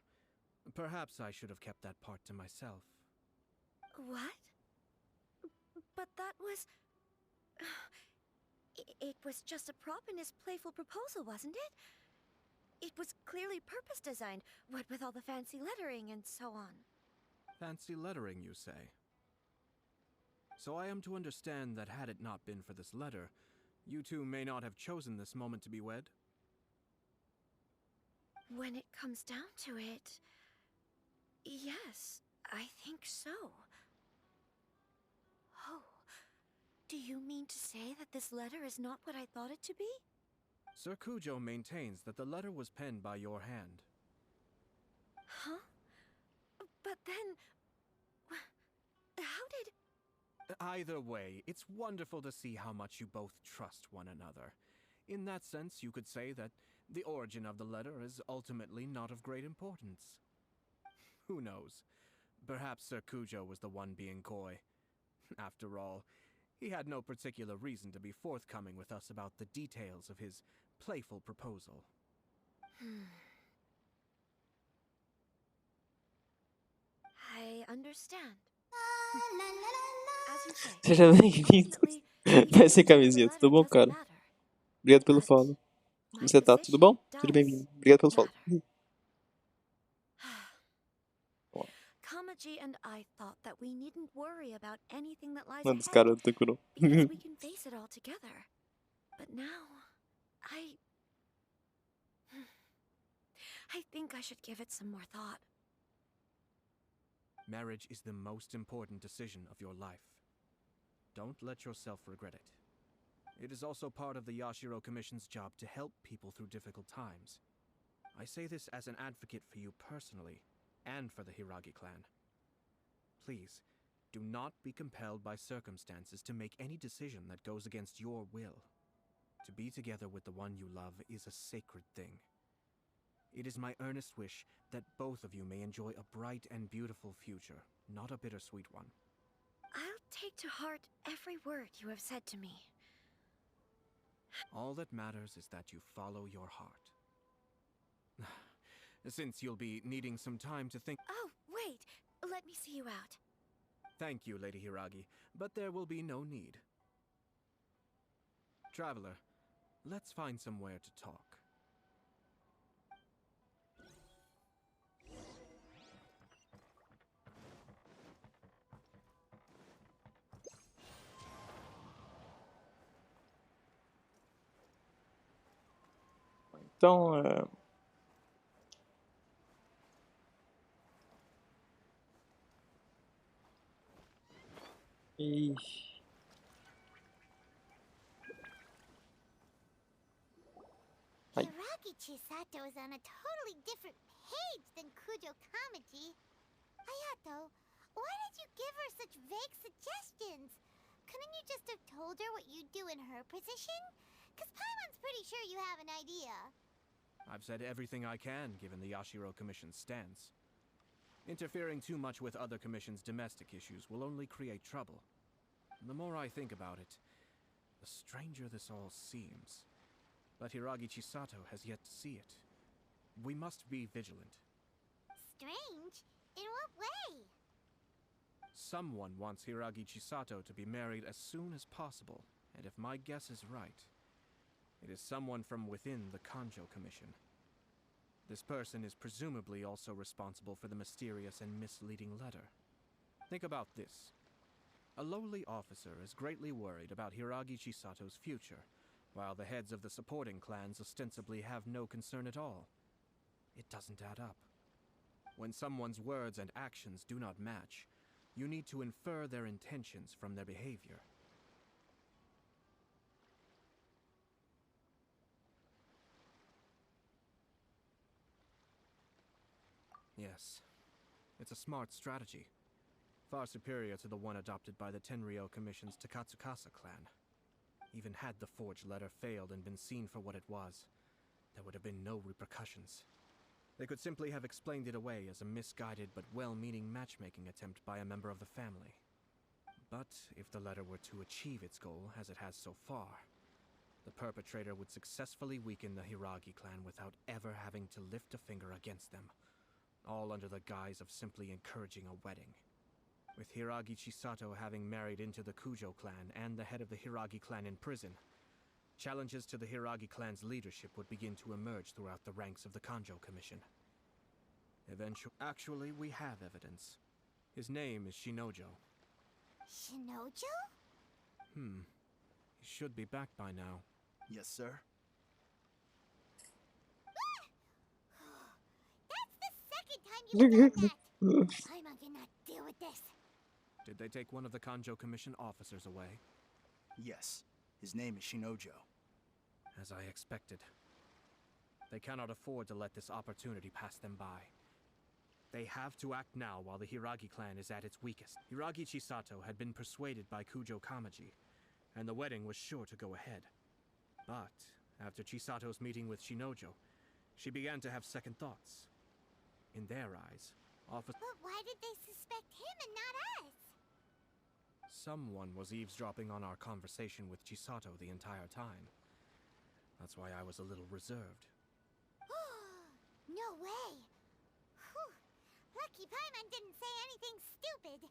Perhaps I should have kept that part to myself. What? But that was... It was just a prop in his playful proposal, wasn't it? It was clearly purpose designed, what with all the fancy lettering and so on. Fancy lettering, you say? So I am to understand that had it not been for this letter, you two may not have chosen this moment to be wed? When it comes down to it... Yes, I think so. Oh, do you mean to say that this letter is not what I thought it to be? Sir Kujo maintains that the letter was penned by your hand. Huh? But then... How did... Either way, it's wonderful to see how much you both trust one another. In that sense, you could say that the origin of the letter is ultimately not of great importance. Who knows? Perhaps Sir Kujo was the one being coy. After all, he had no particular reason to be forthcoming with us about the details of his playful proposal. I understand. As you say, Seja bem-vindo. Vai ser camisinha, tudo bom, cara? Obrigado pelo follow. Como você tá? Tudo bom? Seja bem-vindo. Obrigado pelo follow. Kamaji and I thought that we needn't worry about anything that lies Mano, dos ahead caras do Takuro. because we can face it all together. But now, I think I should give it some more thought. Marriage is the most important decision of your life. Don't let yourself regret it. It is also part of the Yashiro Commission's job to help people through difficult times. I say this as an advocate for you personally, and for the Hiragi clan. Please, do not be compelled by circumstances to make any decision that goes against your will. To be together with the one you love is a sacred thing. It is my earnest wish that both of you may enjoy a bright and beautiful future, not a bittersweet one. I'll take to heart every word you have said to me. All that matters is that you follow your heart. Since you'll be needing some time to think... Oh, wait! Let me see you out. Thank you, Lady Hiragi, but there will be no need. Traveler, let's find somewhere to talk. Então, Hiragi Chisato is on a totally different page than Kujo Kamaji. Hayato, why did you give her such vague suggestions? Couldn't you just have told her what you'd do in her position? Cause Paimon's pretty sure you have an idea. I've said everything I can, given the Yashiro Commission's stance. Interfering too much with other commissions' domestic issues will only create trouble. The more I think about it, the stranger this all seems. But Hiragi Chisato has yet to see it. We must be vigilant. Strange? In what way? Someone wants Hiragi Chisato to be married as soon as possible, and if my guess is right, it is someone from within the Kanjo Commission. This person is presumably also responsible for the mysterious and misleading letter. Think about this. A lowly officer is greatly worried about Hiragi Chisato's future, while the heads of the supporting clans ostensibly have no concern at all. It doesn't add up. When someone's words and actions do not match, You need to infer their intentions from their behavior. Yes, it's a smart strategy. Far superior to the one adopted by the Tenryou Commission's Takatsukasa clan. Even had the forged letter failed and been seen for what it was, there would have been no repercussions. They could simply have explained it away as a misguided but well-meaning matchmaking attempt by a member of the family. But if the letter were to achieve its goal, as it has so far, the perpetrator would successfully weaken the Hiragi clan without ever having to lift a finger against them, all under the guise of simply encouraging a wedding. With Hiragi Chisato having married into the Kujo clan and the head of the Hiragi clan in prison, challenges to the Hiragi clan's leadership would begin to emerge throughout the ranks of the Kanjo Commission. Actually, we have evidence. His name is Shinojo. Shinojo? He should be back by now. Yes, sir. That's the second time you've done that! Paimon cannot deal with this. Did they take one of the Kanjo Commission officers away? Yes. His name is Shinojo. As I expected. They cannot afford to let this opportunity pass them by. They have to act now while the Hiragi clan is at its weakest. Hiragi Chisato had been persuaded by Kujo Kamaji, and the wedding was sure to go ahead. But after Chisato's meeting with Shinojo, she began to have second thoughts. In their eyes, But why did they suspect him and not us? someone was eavesdropping on our conversation with Chisato the entire time. That's why I was a little reserved. No way! Whew. Lucky Paimon didn't say anything stupid.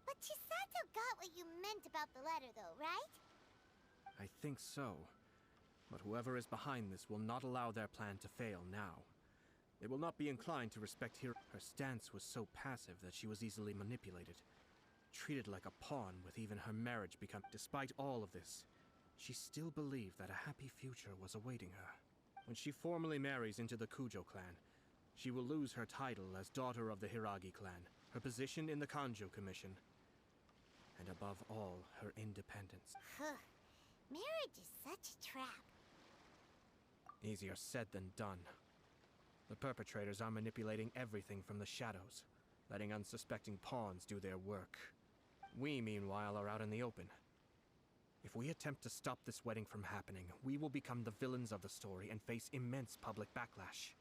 But Chisato got what you meant about the letter though, right? I think so. But whoever is behind this will not allow their plan to fail now. They will not be inclined to respect her. Her stance was so passive that she was easily manipulated. Treated like a pawn with even her marriage become. Despite all of this, she still believed that a happy future was awaiting her. When she formally marries into the Kujo clan, she will lose her title as daughter of the Hiragi clan, her position in the Kanjo Commission, and above all, her independence. Marriage is such a trap. Easier said than done. The perpetrators are manipulating everything from the shadows, letting unsuspecting pawns do their work. We, meanwhile, are out in the open. If we attempt to stop this wedding from happening, we will become the villains of the story and face immense public backlash.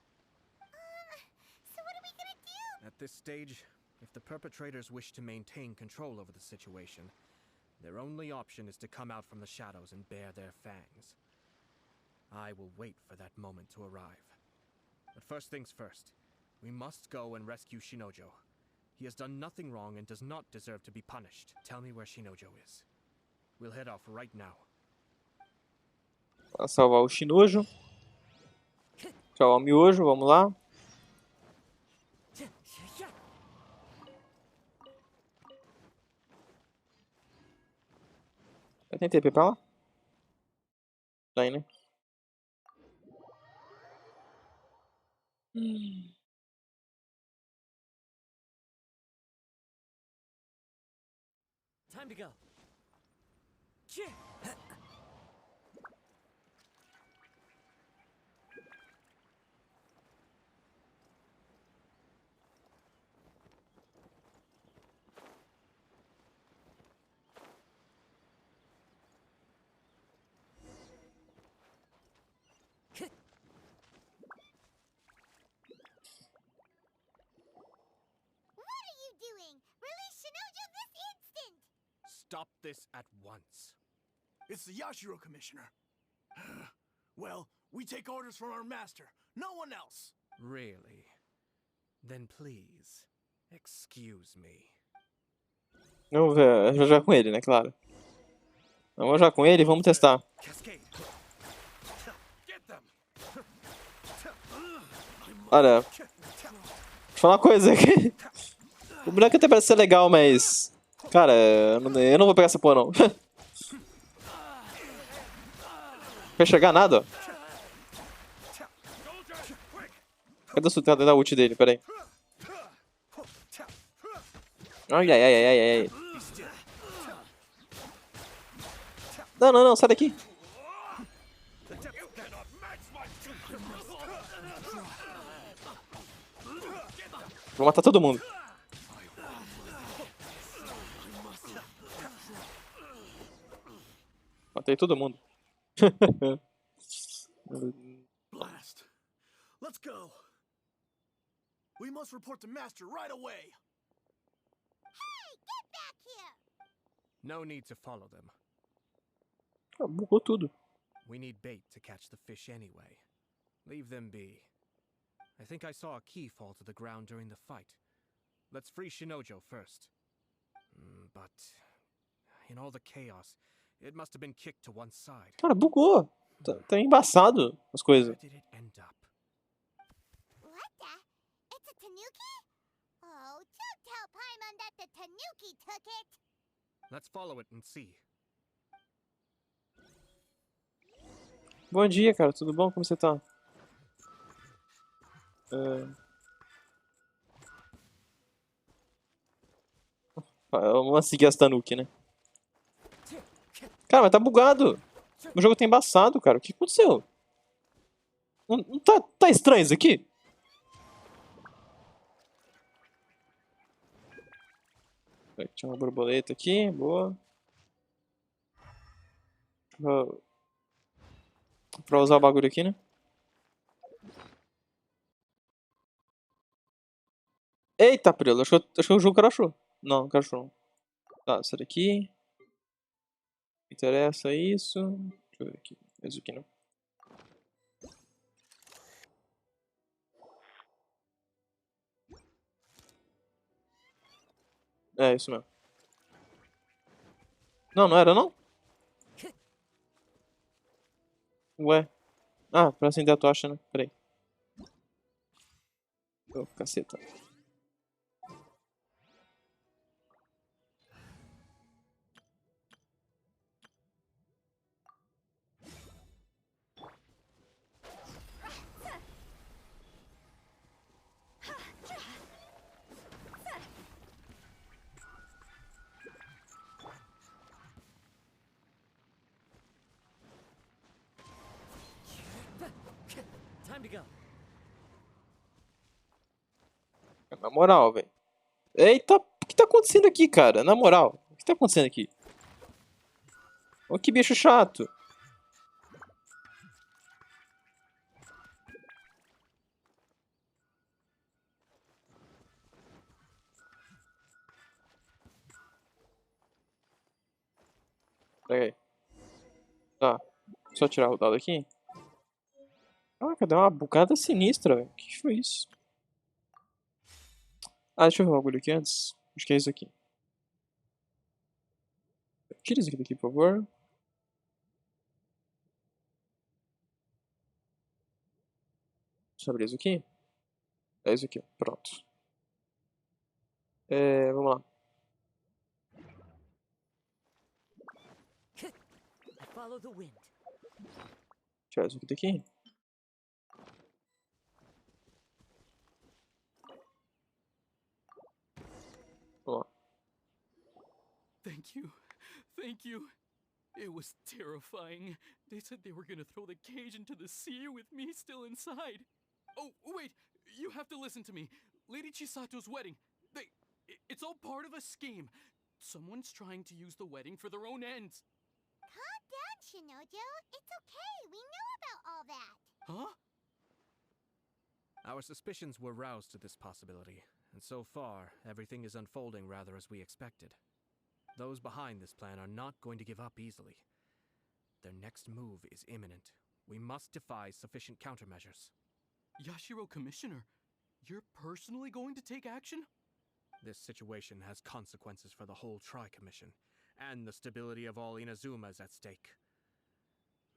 So what are we gonna do? At this stage, if the perpetrators wish to maintain control over the situation, their only option is to come out from the shadows and bare their fangs. I will wait for that moment to arrive. But first things first, we must go and rescue Shinojo. He has done nothing wrong and does not deserve to be punished. Tell me where Shinojo is. We'll head off right now. Pra salvar o Shinojo. Salvar o Miojo, vamos lá. Eu tentei ir pra lá? Tem, né? Time to go. What are you doing? Release Shinojo this instant! Stop this at once. It's the Yashiro Commissioner. Well, we take orders from our master. No one else. Really? Then please, excuse me. Vamos ver, já com ele, né? Claro. Vamos já com ele e vamos testar. Olha, deixa eu falar uma coisa aqui. O boneco até parece ser legal, mas... Cara, eu não vou pegar essa porra, não. Não vai enxergar nada, ó. Cadê da ult dele? Pera aí. Ai, ai, ai, ai, ai, ai. Não, não, não, sai daqui. Vou matar todo mundo. Matei todo mundo. Blast. Let's go. We must report to Master right away. Hey, get back here! No need to follow them. Ah, bugou tudo. We need bait to catch the fish anyway. Leave them be. I think I saw a key fall to the ground during the fight. Let's free Shinojo first. But in all the chaos, it must have been kicked to one side. Cara, bugou. Tá embaçado as coisas. Where did it end up? What the? It's a tanuki? Oh, don't tell Paimon that the tanuki took it! Let's follow it and see. Bom dia, cara. Tudo bom? Como você tá? Vamos seguir as Tanuki, né? Cara, mas tá bugado. O jogo tá embaçado, cara. O que aconteceu? Não tá estranho isso aqui? Tinha uma borboleta aqui, boa. Pra usar o bagulho aqui, né? Eita, Prelo, acho que o jogo crashou. Não, crashou não. Tá, sai daqui. Me interessa isso. Deixa eu ver aqui. Isso aqui não. É, isso mesmo. Não, não era não? Ué. Ah, pra acender a tocha, né? Peraí. Oh, caceta. Time to go. Na moral, velho. Eita, o que tá acontecendo aqui, cara? Na moral, o que tá acontecendo aqui? Olha que bicho chato. Pega aí. Tá, só tirar o dado aqui. Caraca, deu uma bugada sinistra, velho. O que foi isso? Ah, deixa eu ver o bagulho aqui antes. Acho que é isso aqui. Tira isso aqui daqui, por favor. Deixa eu abrir isso aqui. É isso aqui, ó. Pronto. Vamos lá. Follow the wind. Tirar isso aqui daqui. Vamos lá. Thank you. Thank you. It was terrifying. They said they were gonna throw the cage into the sea with me still inside. Oh, wait. You have to listen to me. Lady Chisato's wedding. It's all part of a scheme. Someone's trying to use the wedding for their own ends. Calm down, Shinojo. It's okay. We know about all that. Huh? Our suspicions were roused to this possibility, and so far, everything is unfolding rather as we expected. Those behind this plan are not going to give up easily. Their next move is imminent. We must devise sufficient countermeasures. Yashiro Commissioner, you're personally going to take action? This situation has consequences for the whole Tri-Commission, and the stability of all Inazuma is at stake.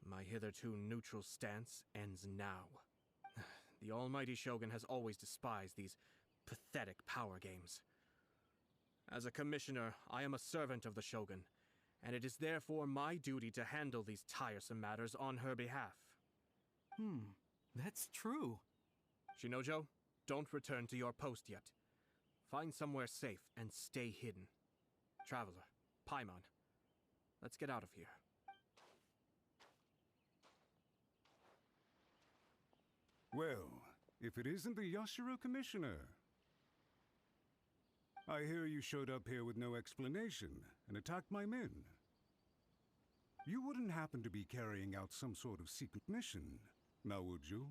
My hitherto neutral stance ends now. The almighty Shogun has always despised these pathetic power games. As a commissioner, I am a servant of the Shogun, and it is therefore my duty to handle these tiresome matters on her behalf. That's true. Shinojo, don't return to your post yet. Find somewhere safe and stay hidden. Traveler, Paimon, let's get out of here. Well, if it isn't the Yashiro Commissioner. I hear you showed up here with no explanation and attacked my men. You wouldn't happen to be carrying out some sort of secret mission, now would you?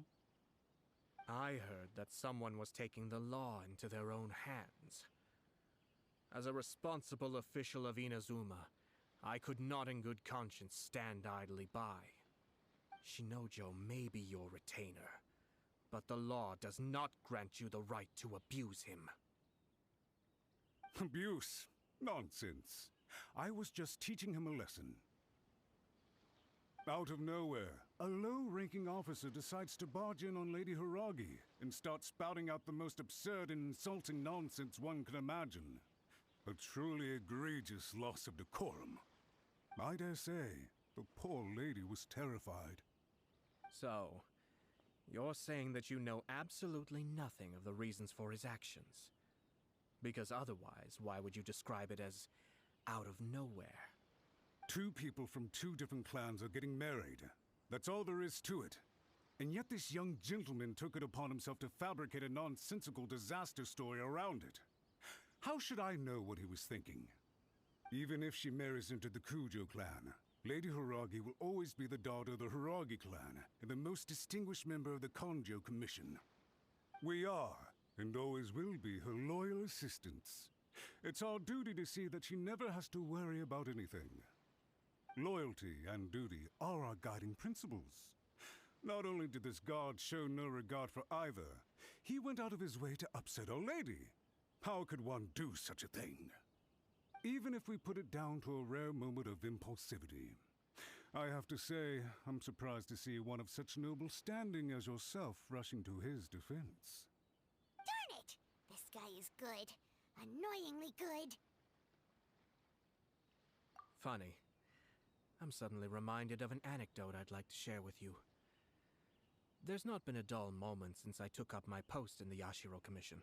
I heard that someone was taking the law into their own hands. As a responsible official of Inazuma, I could not in good conscience stand idly by. Shinojo may be your retainer, but the law does not grant you the right to abuse him. Abuse? Nonsense. I was just teaching him a lesson. Out of nowhere, a low-ranking officer decides to barge in on Lady Hiragi and start spouting out the most absurd and insulting nonsense one can imagine. A truly egregious loss of decorum. I dare say, the poor lady was terrified. So, you're saying that you know absolutely nothing of the reasons for his actions? Because otherwise, why would you describe it as out of nowhere? Two people from two different clans are getting married. That's all there is to it. And yet this young gentleman took it upon himself to fabricate a nonsensical disaster story around it. How should I know what he was thinking? Even if she marries into the Kujo clan, Lady Hiragi will always be the daughter of the Hiragi clan and the most distinguished member of the Kanjo Commission. We are, and always will be, her loyal assistants. It's our duty to see that she never has to worry about anything. Loyalty and duty are our guiding principles. Not only did this guard show no regard for either, he went out of his way to upset our lady. How could one do such a thing? Even if we put it down to a rare moment of impulsivity. I have to say, I'm surprised to see one of such noble standing as yourself rushing to his defense. Darn it! This guy is good. Annoyingly good. Funny. I'm suddenly reminded of an anecdote I'd like to share with you. There's not been a dull moment since I took up my post in the Yashiro Commission.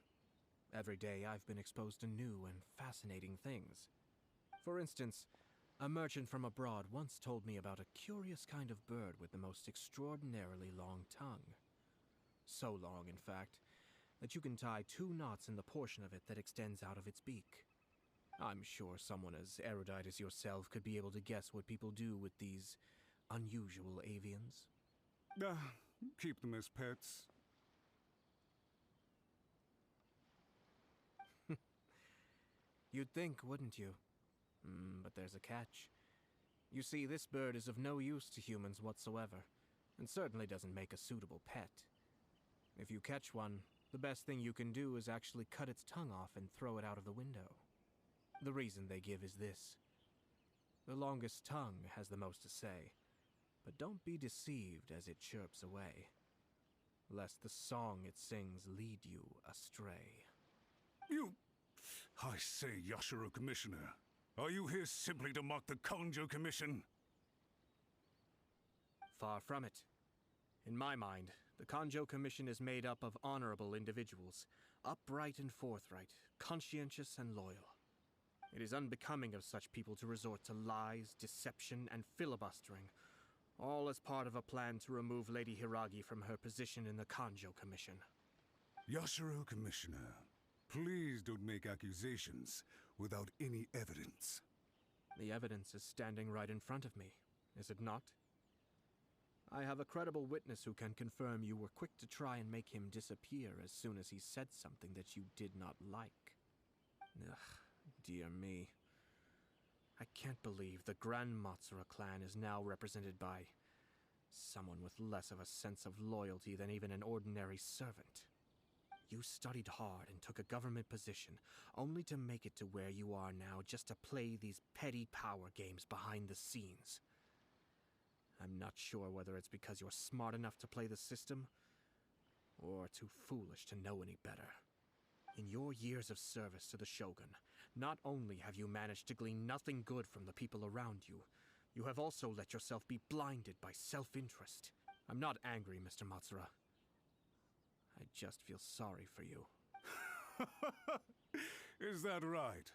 Every day I've been exposed to new and fascinating things. For instance, a merchant from abroad once told me about a curious kind of bird with the most extraordinarily long tongue. So long, in fact, that you can tie 2 knots in the portion of it that extends out of its beak. I'm sure someone as erudite as yourself could be able to guess what people do with these unusual avians. Keep them as pets. You'd think, wouldn't you? But there's a catch. You see, this bird is of no use to humans whatsoever, and certainly doesn't make a suitable pet. If you catch one, the best thing you can do is actually cut its tongue off and throw it out of the window. The reason they give is this. The longest tongue has the most to say, but don't be deceived as it chirps away, lest the song it sings lead you astray. I say, Yashiro Commissioner, are you here simply to mock the Kanjo Commission? Far from it. In my mind, the Kanjo Commission is made up of honorable individuals, upright and forthright, conscientious and loyal. It is unbecoming of such people to resort to lies, deception, and filibustering, all as part of a plan to remove Lady Hiragi from her position in the Kanjo Commission. Yashiro Commissioner, please don't make accusations without any evidence. The evidence is standing right in front of me, is it not? I have a credible witness who can confirm you were quick to try and make him disappear as soon as he said something that you did not like. Ugh. Dear me. I can't believe the Grand Matsura clan is now represented by someone with less of a sense of loyalty than even an ordinary servant. You studied hard and took a government position, only to make it to where you are now just to play these petty power games behind the scenes. I'm not sure whether it's because you're smart enough to play the system, or too foolish to know any better. In your years of service to the Shogun, not only have you managed to glean nothing good from the people around you, you have also let yourself be blinded by self-interest. I'm not angry, Mr. Matsura. I just feel sorry for you. Is that right?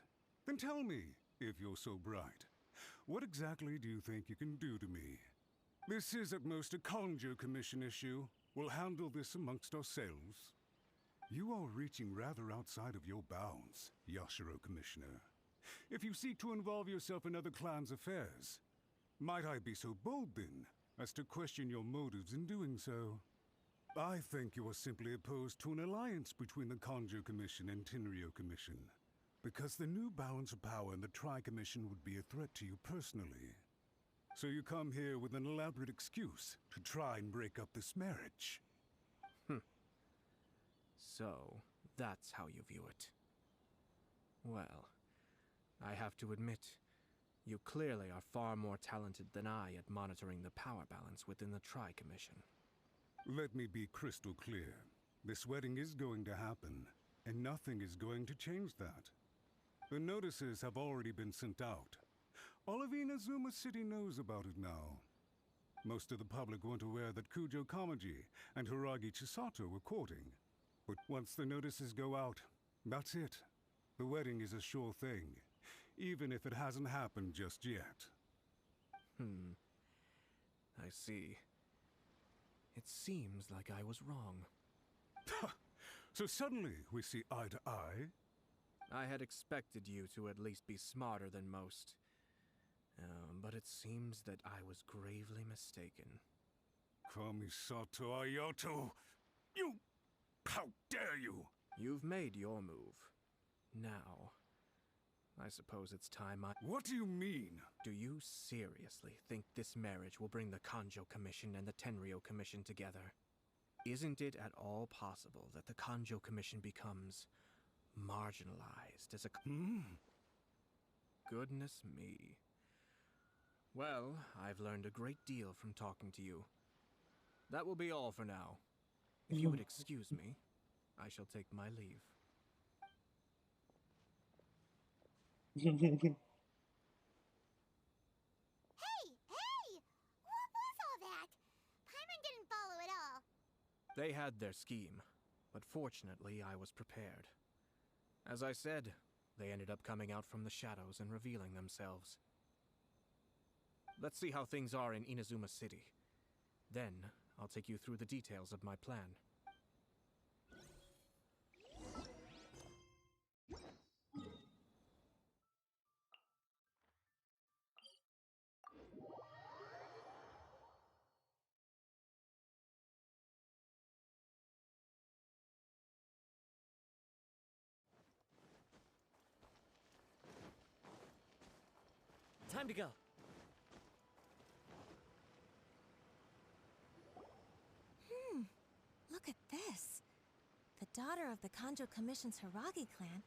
Then tell me, if you're so bright, what exactly do you think you can do to me? This is at most a Conjo Commission issue. We'll handle this amongst ourselves. You are reaching rather outside of your bounds, Yashiro Commissioner. If you seek to involve yourself in other clans' affairs, might I be so bold then, as to question your motives in doing so? I think you are simply opposed to an alliance between the Conjo Commission and Tenryo Commission, because the new balance of power in the Tri-Commission would be a threat to you personally. So you come here with an elaborate excuse to try and break up this marriage. So, that's how you view it. Well, I have to admit, you clearly are far more talented than I at monitoring the power balance within the Tri-Commission. Let me be crystal clear. This wedding is going to happen, and nothing is going to change that. The notices have already been sent out. All of Inazuma City knows about it now. Most of the public weren't aware that Kujo Kamaji and Hiragi Chisato were courting. But once the notices go out, that's it. The wedding is a sure thing, even if it hasn't happened just yet. I see. It seems like I was wrong. So suddenly we see eye to eye? I had expected you to at least be smarter than most. But it seems that I was gravely mistaken. Kamisato Ayato! You... How dare you! You've made your move. Now, I suppose it's time I... What do you mean? Do you seriously think this marriage will bring the Conjo Commission and the Tenryo Commission together? Isn't it at all possible that the Conjo Commission becomes marginalized as a... Goodness me. Well, I've learned a great deal from talking to you. That will be all for now. If you would excuse me, I shall take my leave. Hey! Hey! What was all that? Paimon didn't follow at all. They had their scheme, but fortunately I was prepared. As I said, they ended up coming out from the shadows and revealing themselves. Let's see how things are in Inazuma City. Then, I'll take you through the details of my plan. Time to go. Look at this. The daughter of the Conjo Commission's Hiragi clan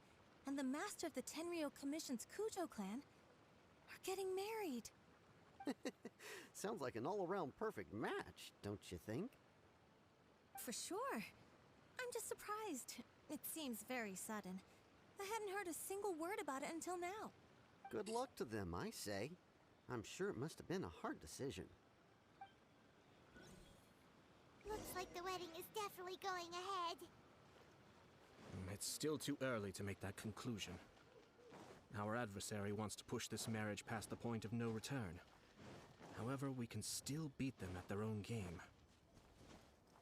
and the master of the Tenryo Commission's Kujo clan are getting married. Sounds like an all-around perfect match, don't you think? For sure. I'm just surprised. It seems very sudden. I hadn't heard a single word about it until now. Good luck to them, I say. I'm sure it must have been a hard decision. Looks like the wedding is definitely going ahead. It's still too early to make that conclusion. Our adversary wants to push this marriage past the point of no return. However, we can still beat them at their own game.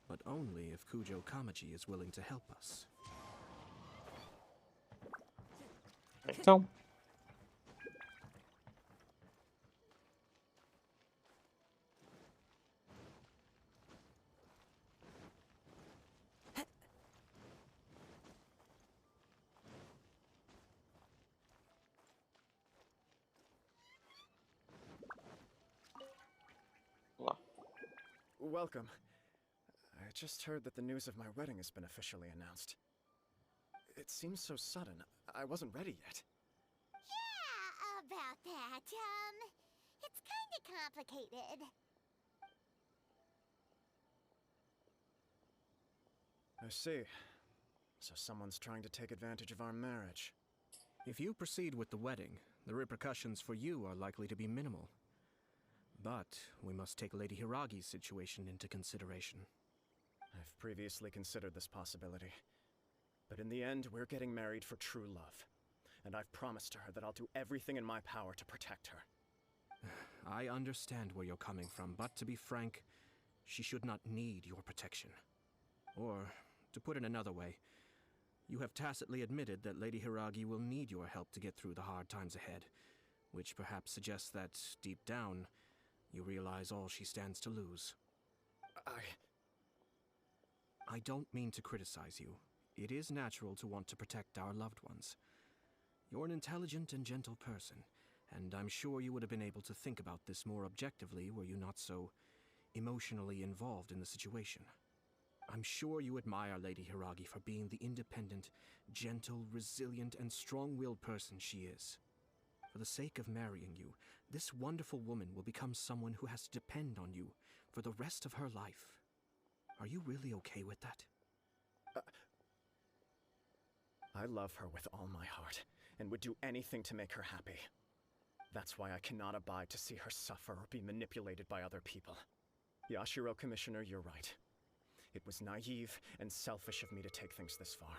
But only if Kujo Kamaji is willing to help us. Então. Welcome. I just heard that the news of my wedding has been officially announced. It seems so sudden. I wasn't ready yet. Yeah, about that. It's kinda complicated. I see. So someone's trying to take advantage of our marriage. If you proceed with the wedding, the repercussions for you are likely to be minimal. But we must take Lady Hiragi's situation into consideration. I've previously considered this possibility. But in the end, we're getting married for true love. and I've promised her that I'll do everything in my power to protect her. I understand where you're coming from, but to be frank, she should not need your protection. Or, to put it another way, you have tacitly admitted that Lady Hiragi will need your help to get through the hard times ahead, which perhaps suggests that, deep down, you realize all she stands to lose. I don't mean to criticize you. It is natural to want to protect our loved ones. You're an intelligent and gentle person, and I'm sure you would have been able to think about this more objectively were you not so emotionally involved in the situation. I'm sure you admire Lady Hiragi for being the independent, gentle, resilient, and strong-willed person she is. For the sake of marrying you, this wonderful woman will become someone who has to depend on you for the rest of her life. Are you really okay with that? I love her with all my heart, and would do anything to make her happy. That's why I cannot abide to see her suffer or be manipulated by other people. Yashiro, Commissioner, you're right. It was naive and selfish of me to take things this far.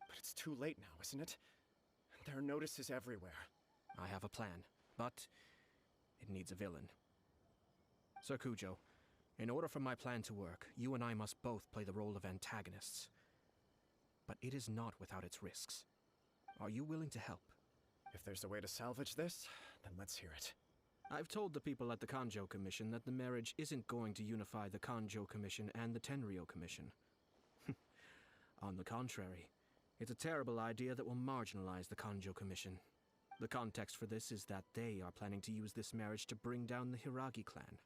But it's too late now, isn't it? There are notices everywhere. I have a plan, but it needs a villain. Sir Kujo, in order for my plan to work, you and I must both play the role of antagonists. But it is not without its risks. Are you willing to help? If there's a way to salvage this, then let's hear it. I've told the people at the Kanjo Commission that the marriage isn't going to unify the Kanjo Commission and the Tenryou Commission. On the contrary, it's a terrible idea that will marginalize the Kanjo Commission. The context for this is that they are planning to use this marriage to bring down the Hiragi clan.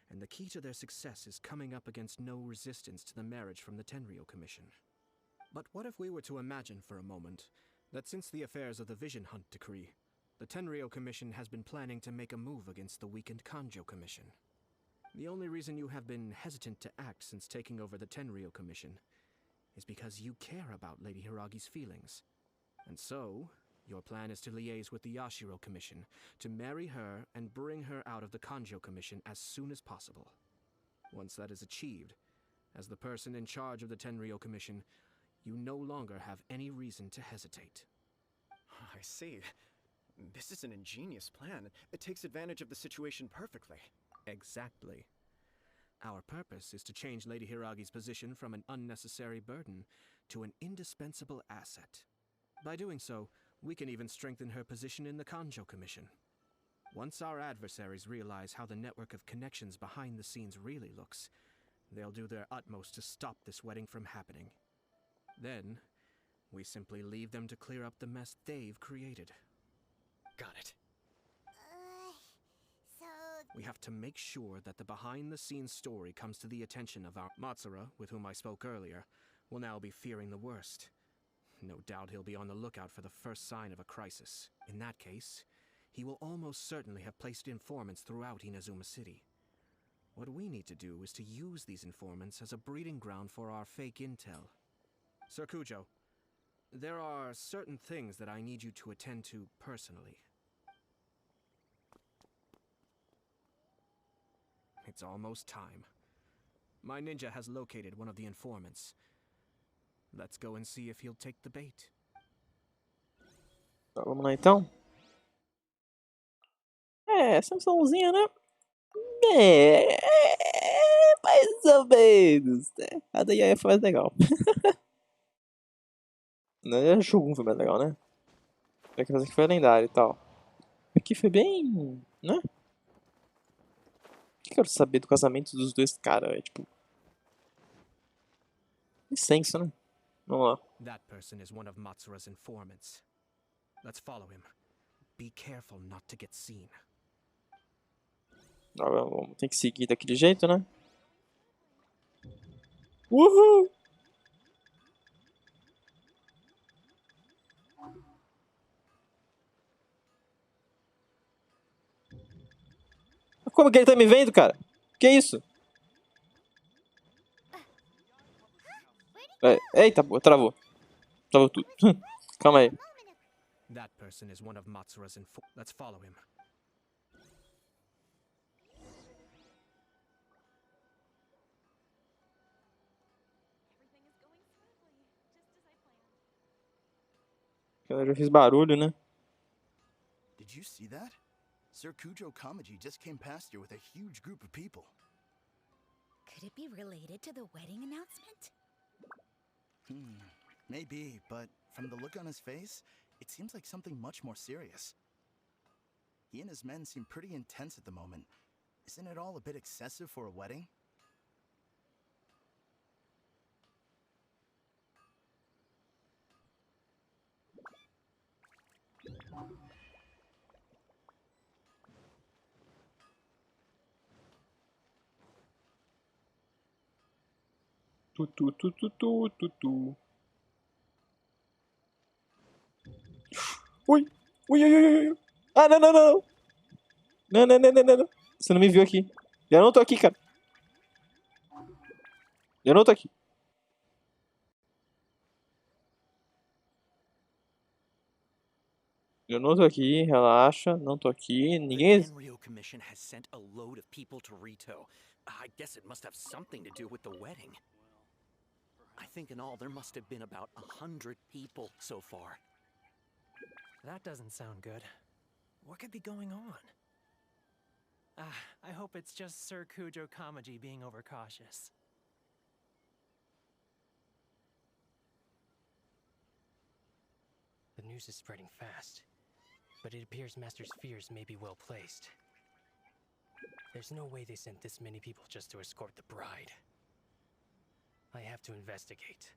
And the key to their success is coming up against no resistance to the marriage from the Tenryou Commission. But what if we were to imagine for a moment that since the affairs of the Vision Hunt Decree, the Tenryou Commission has been planning to make a move against the weakened Kanjo Commission? The only reason you have been hesitant to act since taking over the Tenryou Commission is because you care about Lady Hiragi's feelings. And so, your plan is to liaise with the Yashiro Commission, to marry her and bring her out of the Kanjo Commission as soon as possible. Once that is achieved, as the person in charge of the Tenryou Commission, you no longer have any reason to hesitate. I see. This is an ingenious plan. It takes advantage of the situation perfectly. Exactly. Our purpose is to change Lady Hiragi's position from an unnecessary burden to an indispensable asset. By doing so, we can even strengthen her position in the Kanjo Commission. Once our adversaries realize how the network of connections behind the scenes really looks, they'll do their utmost to stop this wedding from happening. Then, we simply leave them to clear up the mess they've created. Got it. So... We have to make sure that the behind-the-scenes story comes to the attention of our Matsura, with whom I spoke earlier, will now be fearing the worst. No doubt he'll be on the lookout for the first sign of a crisis. In that case, he will almost certainly have placed informants throughout Inazuma City. What we need to do is to use these informants as a breeding ground for our fake intel. Sir Kujo, there are certain things that I need you to attend to personally. It's almost time. My ninja has located one of the informants. Let's go and see if he'll take the bait. Tá, vamos lá então. Essa missãozinha, né? Mais ou menos, né? A da Yaya foi mais legal. A Shogun foi mais legal, né? Essa aqui foi lendária e tal. Aqui foi bem... né? Eu quero saber do casamento dos dois caras, tipo... licença, né? Vamos lá. That person is one of Matsura's informants. Let's follow him. Be careful not to get seen. Vamos ter que seguir daquele jeito, né? Uhul! Como que ele tá me vendo, cara? Que isso? Eita, travou. Travou tudo. Calma aí. That person is one of Matsura's Let's follow him. Eu já fiz barulho, né? Did you see that? Sir Kujo Kamaji just came past here with a huge group of people. Could it be related to the wedding announcement? Maybe, but from the look on his face, it seems like something much more serious. He and his men seem pretty intense at the moment. Isn't it all a bit excessive for a wedding? Tu. Ui. Ui. Ah, não. Não. Você não me viu aqui. Eu não tô aqui, cara. Eu não tô aqui. Eu não tô aqui, relaxa. Não tô aqui. Ninguém... The Tenryo Commission has sent a load of people to Rito. I guess it must have something to do with the wedding. I think in all there must have been about 100 people so far. That doesn't sound good. What could be going on? I hope it's just Sir Kujo Kamaji being overcautious. The news is spreading fast, but it appears Master's fears may be well placed. There's no way they sent this many people just to escort the bride. I have to investigate.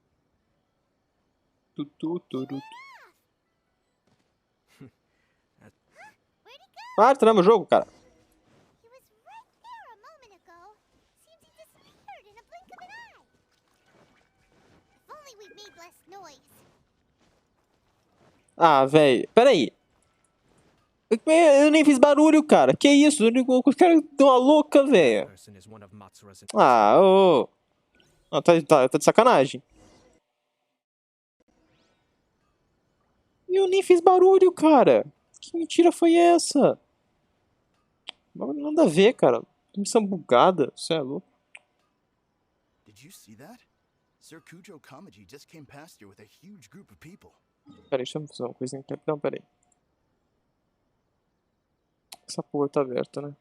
Ah, trama o jogo, cara. He was right there a moment ago. Seems he disappeared in a blink of an eye. If only we made less noise. Ah, velho. Pera aí. Eu nem fiz barulho, cara. Que isso? Os caras dão uma louca, velho. Ah, ô. Oh. Tá de sacanagem. Eu nem fiz barulho, cara. Que mentira foi essa? Nada a ver, cara. Missão bugada. Você é louco. Did you see that? Sir Kujo Kamaji just came past here with a huge group of people. Peraí, deixa eu fazer uma coisinha aqui. Não, peraí. Essa porra tá aberta, né?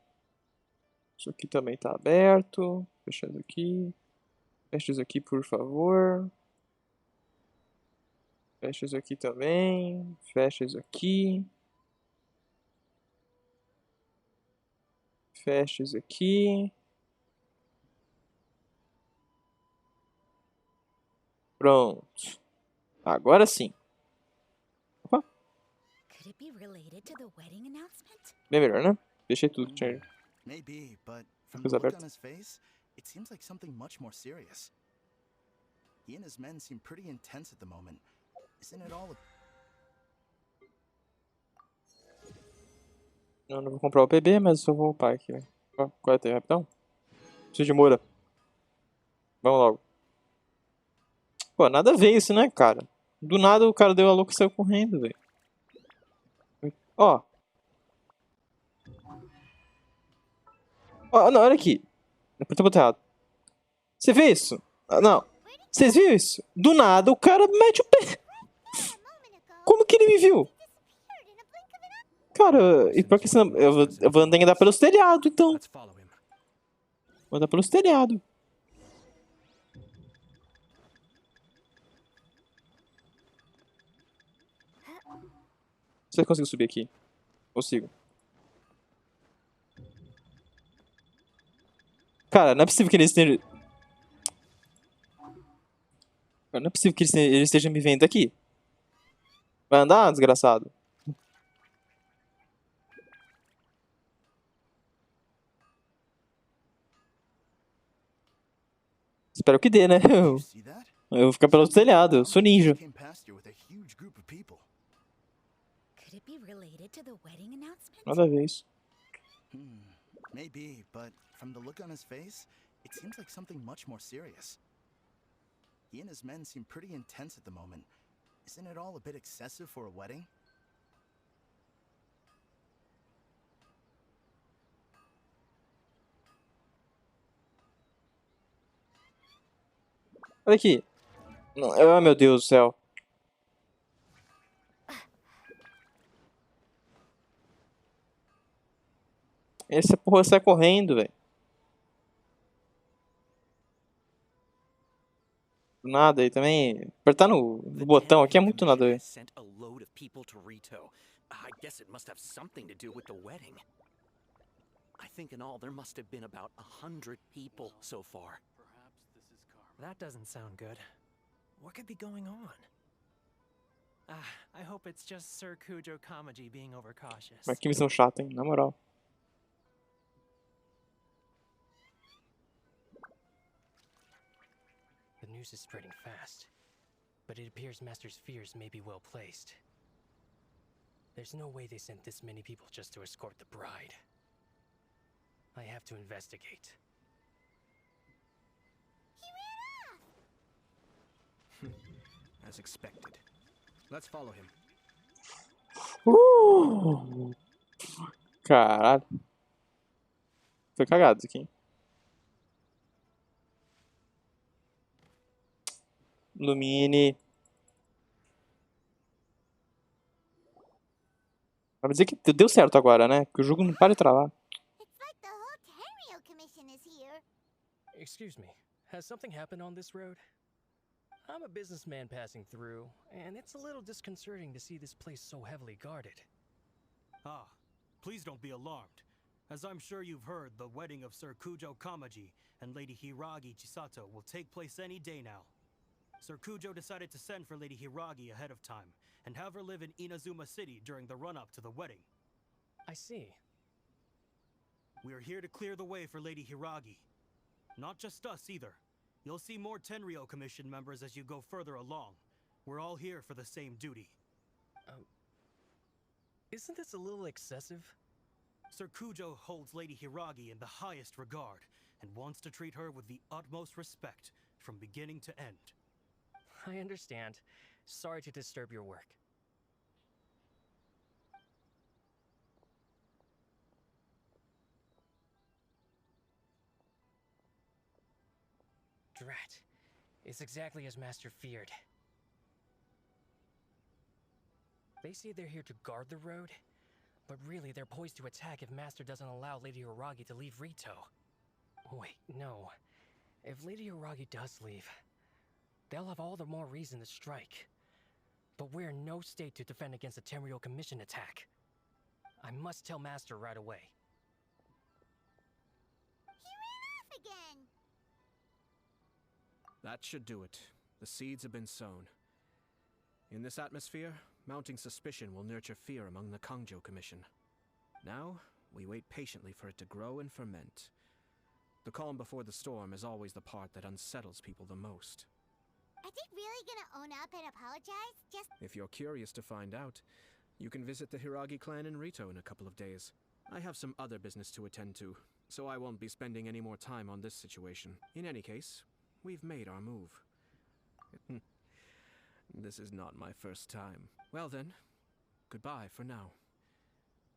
Isso aqui também tá aberto. Fecha isso aqui. Fecha isso aqui, por favor. Fecha isso aqui também. Fecha isso aqui. Fecha isso aqui. Pronto. Agora sim. Opa. Could it be related to the wedding announcement? Bem melhor, né? Fechei tudo, tinha. Maybe, but from the look on his face, it seems like something much more serious. He and his men seem pretty intense at the moment. Isn't it all a... Eu não vou comprar o PB, mas só vou upar aqui, velho. Ó, qual é, rapidão? Preciso de Moura. Vamos logo. Pô, nada a ver isso, né, cara? Do nada o cara deu a louca e saiu correndo, velho. Ó. Ó, não, olha aqui. Depois eu botei errado. Você vê isso? Ah, não. Vocês viram isso? Do nada o cara mete o pé. Como que ele me viu? Cara, e por que senão... Eu vou andar pelos telhados, então. Vou andar pelos telhados. Você conseguiu subir aqui? Consigo. Cara, não é possível que eles estejam... Não é possível que eles estejam me vendo aqui. Vai andar, desgraçado? Espero que dê, né? Eu vou ficar pelo telhado. Eu sou ninja. Could it be related to the wedding announcement? Nada a ver isso. Maybe, but from the look on his face, it seems like something much more serious. He and his men seem pretty intense at the moment. Isn't it all a bit excessive for a wedding? Olha aqui. Ah, meu Deus do céu. Esse porra sai correndo, velho. Do nada aí também. Apertar no botão aqui é muito nada, velho. Sent a load of people to Rito. I guess it must have something to do with the wedding. I think in all there must have been about 100 people so far. That doesn't sound good. What could be going on? I hope it's just Sir Kujo Kamaji being overcautious. Mas que missão chata, hein? Na moral. The news is spreading fast, but it appears Master's fears may be well placed. There's no way they sent this many people just to escort the bride. I have to investigate. As expected. Let's follow him. Caralho. Foi cagado isso aqui, hein? Lumine. Vai dizer que deu certo agora, né? Que o jogo não para de travar. Excuse me, has something happened on this road? I'm a businessman passing through, and it's a little disconcerting to see this place so heavily guarded. Ah, please don't be alarmed. As I'm sure you've heard, the wedding of Sir Kujo Kamaji and Lady Hiragi Chisato will take place any day now. Sir Kujo decided to send for Lady Hiragi ahead of time, and have her live in Inazuma City during the run-up to the wedding. I see. We are here to clear the way for Lady Hiragi. Not just us, either. You'll see more Tenryou Commission members as you go further along. We're all here for the same duty. Isn't this a little excessive? Sir Kujo holds Lady Hiragi in the highest regard, and wants to treat her with the utmost respect, from beginning to end. I understand. Sorry to disturb your work. Drat. It's exactly as Master feared. They say they're here to guard the road, but really they're poised to attack if Master doesn't allow Lady Hiragi to leave Rito. Wait, no. If Lady Hiragi does leave, they'll have all the more reason to strike. But we're in no state to defend against a Tenryou Commission attack. I must tell Master right away. Again. That should do it. The seeds have been sown. In this atmosphere, mounting suspicion will nurture fear among the Kangjo Commission. Now, we wait patiently for it to grow and ferment. The calm before the storm is always the part that unsettles people the most. Are they really gonna own up and apologize? Just... If you're curious to find out, you can visit the Hiragi clan in Rito in a couple of days. I have some other business to attend to, so I won't be spending any more time on this situation. In any case, we've made our move. This is not my first time. Well then, goodbye for now.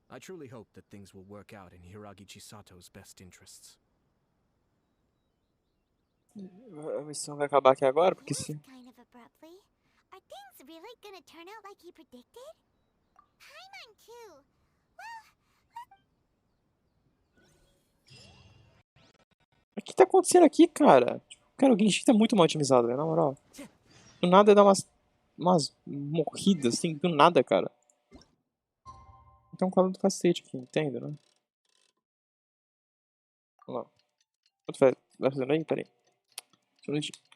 I truly hope that things will work out in Hiragi Chisato's best interests. A missão vai acabar aqui agora, porque se... kind of abruptly. Are things really gonna turn out like he predicted? Paimon too. O que tá acontecendo aqui, cara? Cara, o Genshin tá muito mal otimizado, velho, na moral. Do nada dá umas morridas, assim, do nada, cara. Tem um quadro do cacete aqui, entende, né? Vamos lá. Quanto vai fazendo aí? Pera aí. Deixa eu ver.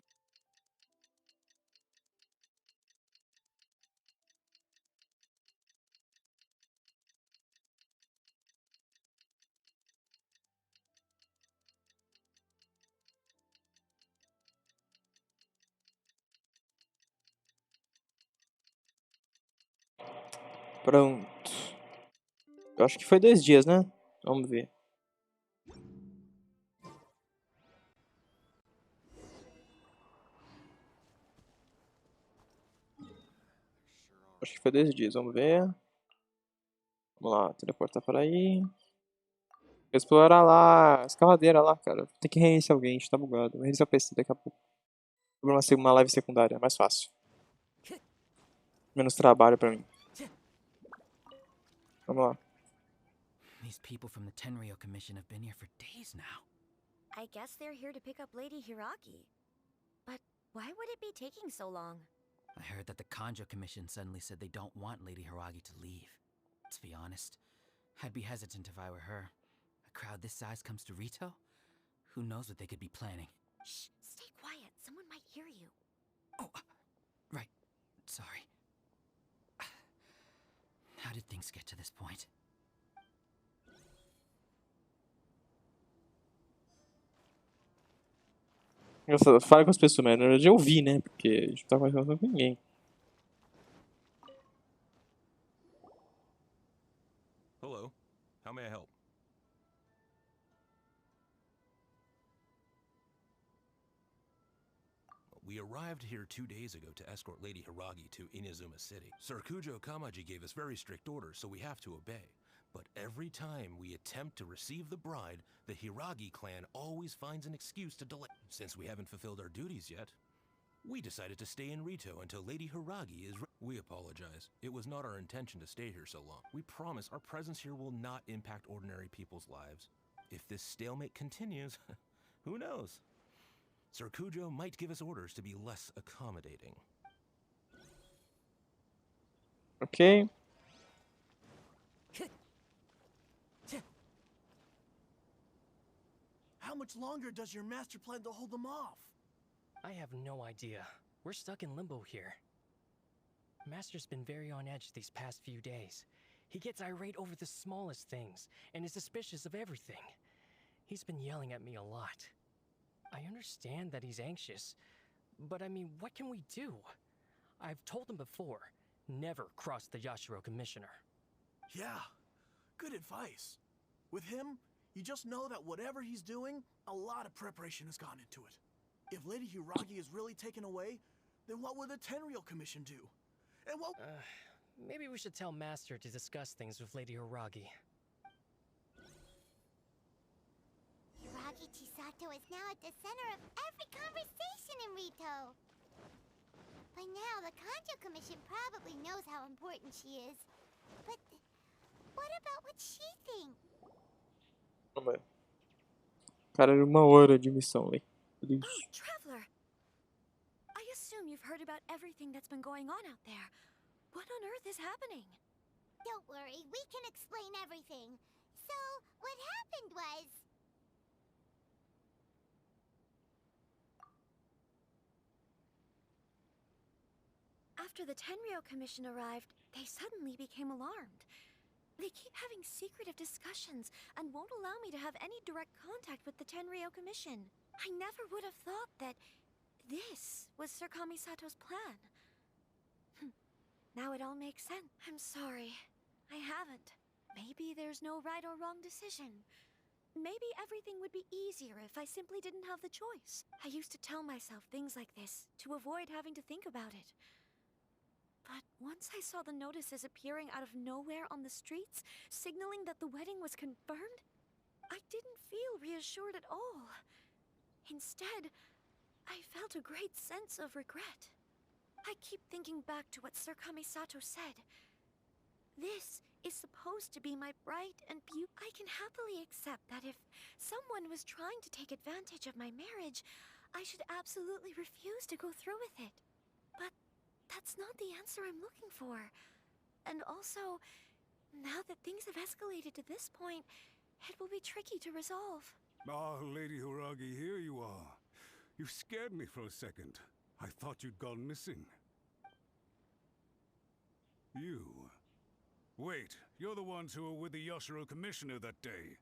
Pronto. Eu acho que foi 2 dias, né? Vamos ver. Acho que foi 2 dias, vamos ver. Vamos lá, teleportar para aí. Vou explorar lá, a escavadeira lá, cara. Tem que reiniciar alguém, a gente tá bugado. Vou reiniciar o PC daqui a pouco. Vou abrir uma live secundária, é mais fácil. Menos trabalho pra mim. Vamos lá. These people from the Tenryou Commission have been here for days now. I guess they're here to pick up Lady Hiragi. But why would it be taking so long? I heard that the Kanjo Commission suddenly said they don't want Lady Hiragi to leave. To be honest, I'd be hesitant if I were her. A crowd this size comes to Rito? Who knows what they could be planning? Shh, stay quiet. Someone might hear you. Oh, right. Sorry. How did things get to this point? Nossa, fala com as pessoas, mas na verdade eu ouvi, né? Porque a gente não tá conversando com ninguém. Hello. How may I help? We arrived here 2 days ago to escort Lady Hiragi to Inazuma City. Sir Kujo Kamaji gave us very strict orders, so we have to obey. But every time we attempt to receive the bride, the Hiragi clan always finds an excuse to delay. Since we haven't fulfilled our duties yet, we decided to stay in Rito until Lady Hiragi is We apologize. It was not our intention to stay here so long. We promise our presence here will not impact ordinary people's lives. If this stalemate continues, who knows? Sir Kujo might give us orders to be less accommodating. Ok. How much longer does your master plan to hold them off? I have no idea. We're stuck in limbo here. Master's been very on edge these past few days. He gets irate over the smallest things, and is suspicious of everything. He's been yelling at me a lot. I understand that he's anxious, but I mean, what can we do? I've told him before, never cross the Yashiro Commissioner. Yeah, good advice. With him, you just know that whatever he's doing, a lot of preparation has gone into it. If Lady Hiragi is really taken away, then what will the Tenryou Commission do? And what... Maybe we should tell Master to discuss things with Lady Hiragi. Hiragi Chisato is now at the center of every conversation in Rito. By now, the Kanjo Commission probably knows how important she is. But what about what she thinks? Cara, era 1 hora de missão, velho. Oh, Traveler! I assume you've heard about everything that's been going on out there. What on earth is happening? Don't worry, we can explain everything. So, what happened was... After the Tenryou Commission arrived, they suddenly became alarmed. They keep having secretive discussions and won't allow me to have any direct contact with the Tenryou Commission. I never would have thought that this was Sir Kamisato's plan. Now it all makes sense. I'm sorry. I haven't. Maybe there's no right or wrong decision. Maybe everything would be easier if I simply didn't have the choice. I used to tell myself things like this to avoid having to think about it. But once I saw the notices appearing out of nowhere on the streets, signaling that the wedding was confirmed, I didn't feel reassured at all. Instead, I felt a great sense of regret. I keep thinking back to what Sir Kamisato said. This is supposed to be my bright and beautiful. I can happily accept that if someone was trying to take advantage of my marriage, I should absolutely refuse to go through with it. But that's not the answer I'm looking for. And also, now that things have escalated to this point, it will be tricky to resolve. Ah, Lady Hiragi, here you are. You scared me for a second. I thought you'd gone missing. You... Wait, you're the ones who were with the Yashiro Commissioner that day.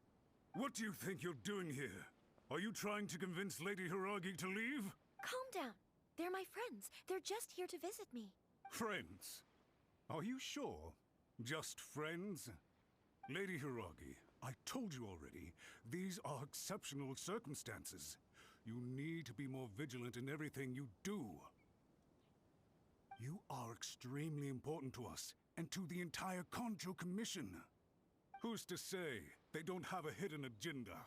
What do you think you're doing here? Are you trying to convince Lady Hiragi to leave? Calm down. They're my friends. They're just here to visit me. Friends? Are you sure? Just friends? Lady Hiragi, I told you already, these are exceptional circumstances. You need to be more vigilant in everything you do. You are extremely important to us, and to the entire Kanjo Commission. Who's to say they don't have a hidden agenda?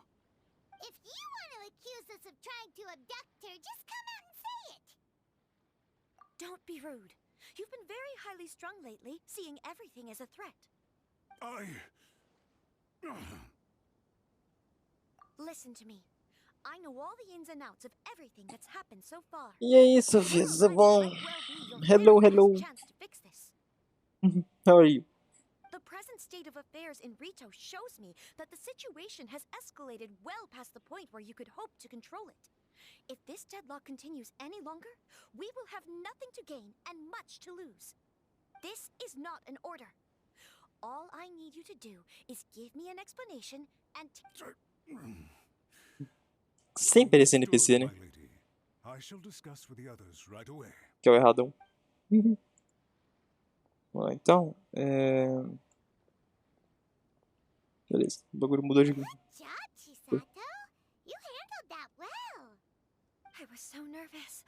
If you want to accuse us of trying to abduct her, just come out and say it! Don't be rude. You've been very highly strung lately, seeing everything as a threat. Listen to me. I know all the ins and outs of everything that's happened so far. E aí, Sofia, tudo bom? Hello, hello. Chance to fix this. How are you? The present state of affairs in Rito shows me that the situation has escalated well past the point where you could hope to control it. If this deadlock continues any longer, we will have nothing to gain and much to lose. This is not an order. All I need you to do is give me an explanation and Sempre esse NPC, né? I shall discuss with the others right away. Que é o erradão. Bom, então, beleza, o bagulho mudou de... Good job, Chisato. You handled that well. I was so nervous.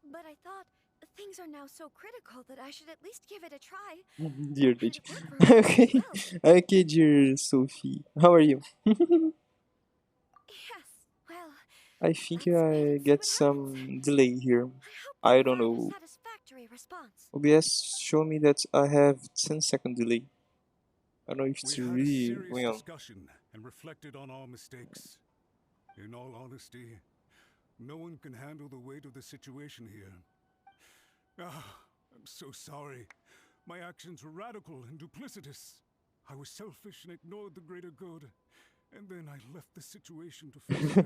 But I thought things are now so critical that I should at least give it a try. Dear Lady. Okay. Okay, dear Sophie. How are you? Yes, well, I think I get some delay here. I don't know. satisfactory response. OBS show me that I have 10-second delay. I don't know if it's We had a really serious going on. discussion and reflected on our mistakes. In all honesty, no one can handle the weight of the situation here. I'm so sorry. My actions were radical and duplicitous. I was selfish and ignored the greater good. And then I left the situation to face her.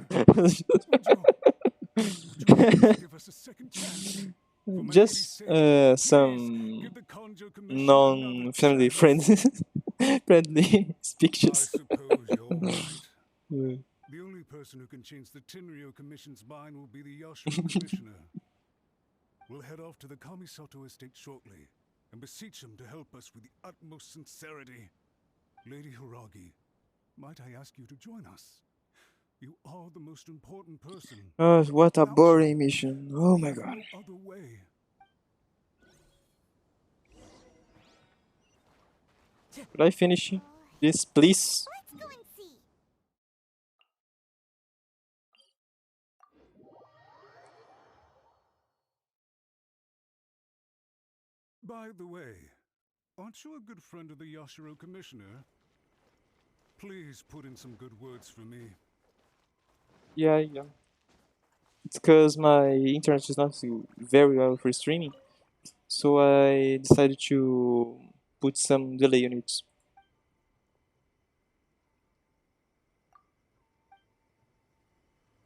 Give us a second chance. Just some non-family friendly pictures. The only person who can change the Tenryo Commission's mind will be the Yashiro Commissioner. We'll head off to the Kamisato estate shortly and beseech him to help us with the utmost sincerity. Lady Hiragi, might I ask you to join us? You are the most important person. Oh, what a boring mission. Oh my god. No other way. Could I finish this, please? Let's go and see. By the way, aren't you a good friend of the Yashiro Commissioner? Please put in some good words for me. Yeah. It's because my internet is not very well for streaming. So I decided to put some delay on it.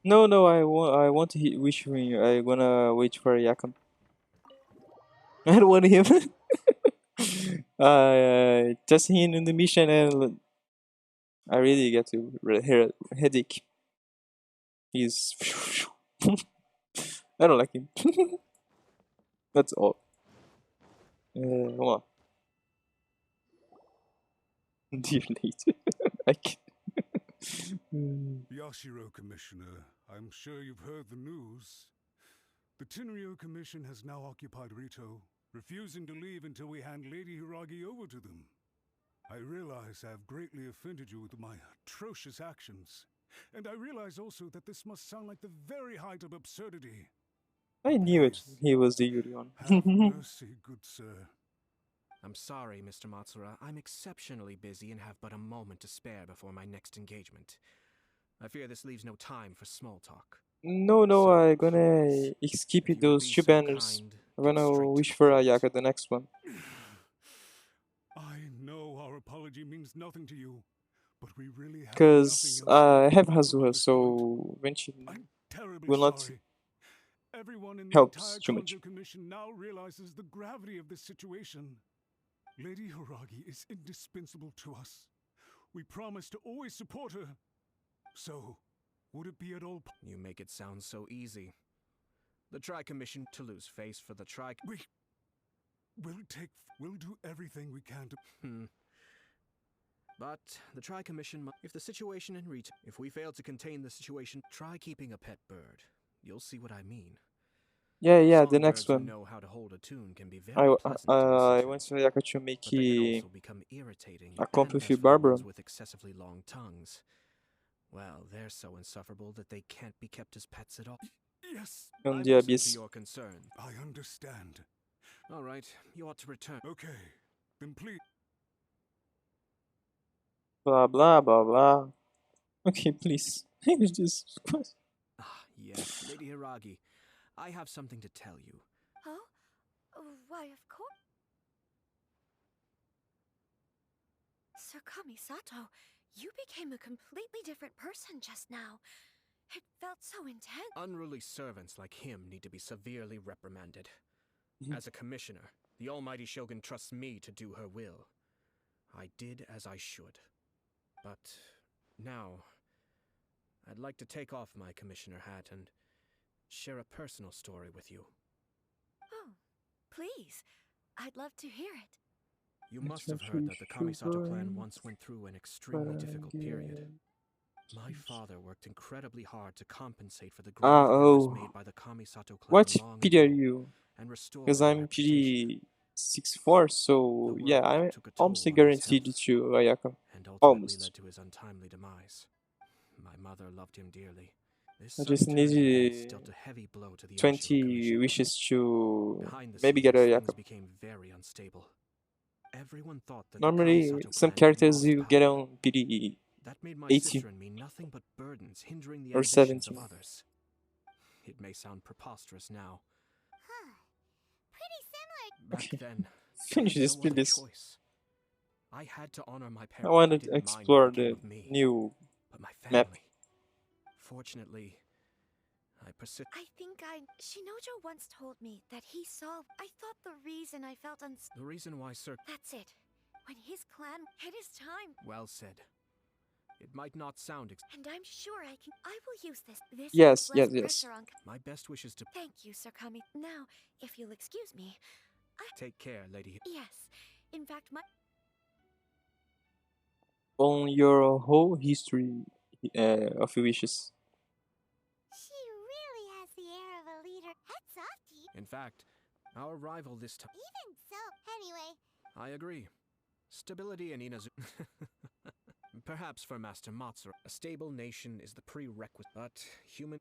No, I want to wish me. I gonna wait for Yakam. I don't want him. Just him in the mission, and I really get to headache. He's. I don't like him. That's all. Vamos lá. Dear late. I can't. Yashiro Commissioner, I'm sure you've heard the news. The Tenryo Commission has now occupied Rito, refusing to leave until we hand Lady Hiragi over to them. I realize I have greatly offended you with my atrocious actions, and I realize also that this must sound like the very height of absurdity. I knew it. He was the Yurion. Have mercy, good sir. I'm sorry, Mr. Matsura. I'm exceptionally busy and have but a moment to spare before my next engagement. I fear this leaves no time for small talk. No, I'm gonna skip those two banners. I'm gonna wish for Ayaka the next one. I know our apology means nothing to you, but we really have Because I have Hazuha, so Venchi will not sorry. Everyone in the help entire too much. Kanjo Commission now realizes the gravity of this situation. Lady Hiragi is indispensable to us. We promise to always support her. So, would it be at all... You make it sound so easy. The Tri-Commission to lose face for the Tri... We'll do everything we can to... But the Tri-Commission... If the situation in Rito... If we fail to contain the situation, try keeping a pet bird. You'll see what I mean. Yeah, the next one. Know how to hold a tune can be very I want Ayaka to make a comp with Barbara. With excessively long tongues. Well, they're so insufferable that they can't be kept as pets at all. Yes, On the abyss. To your concern. I understand. All right, you ought to return. Okay, then please. Blah blah blah blah. Okay, please. Jesus Christ. Yes, Lady Hiragi, I have something to tell you. Oh? Why, of course. Sir Kamisato, you became a completely different person just now. It felt so intense. Unruly servants like him need to be severely reprimanded. As a commissioner, the almighty shogun trusts me to do her will. I did as I should. But now, I'd like to take off my commissioner hat and share a personal story with you. Oh, please. I'd love to hear it. You must have heard that the Kamisato clan once went through an extremely difficult period. My father worked incredibly hard to compensate for the grave errors made by the Kamisato clan What long PD are ago you? and restore Because their I'm PD 64, so yeah, I'm almost guaranteed to Ayaka. and ultimately Almost. led to his untimely demise. My mother loved him dearly. This I just sudden turn of events need dealt a heavy blow to the 20 wishes to Behind the maybe get a scenes, Ayaka. things became very unstable. Everyone thought that Normally, the Kamisato some clan had characters lost you power. get on PD That made my 80 sister and me nothing but burdens hindering the or ambitions 70. of others. It may sound preposterous now. Pretty similar. Back Okay. then, Finish I had this, no other please. choice. I had to honor my I parents. wanted to didn't mind explore what became the of me, new but my map. family. Fortunately, I persisted. I think Shinojo once told me that he saw. I thought the reason I felt The reason why, sir. That's it. When his clan hit his time. Well said. It might not sound. And I'm sure I can. I will use this. This Yes, puts less yes, yes. pressure on. My best wishes to. Thank you, Sir Kami. Now, if you'll excuse me, Take care, lady. Yes. In fact, my. On your whole history of wishes. She really has the air of a leader. Hats off to you. In fact, our rival this time. Even so, anyway. I agree. Stability in Inazu. Perhaps for Master Matsura, a stable nation is the prerequisite. But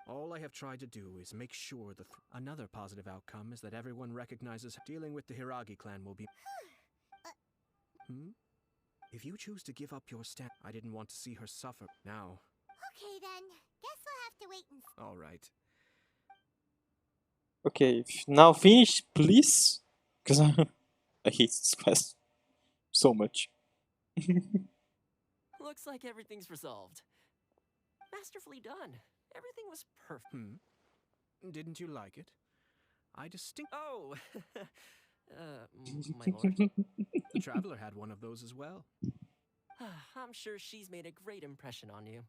all I have tried to do is make sure another positive outcome is that everyone recognizes dealing with the Hiragi clan will be. If you choose to give up your stand, I didn't want to see her suffer. Now. Okay then. Guess we'll have to wait and see. All right. Okay, now finish, please. Because I hate this quest so much. Looks like everything's resolved. Masterfully done. Everything was perfect. Didn't you like it? I distinctly. Oh, my lord. The Traveler had one of those as well. I'm sure she's made a great impression on you.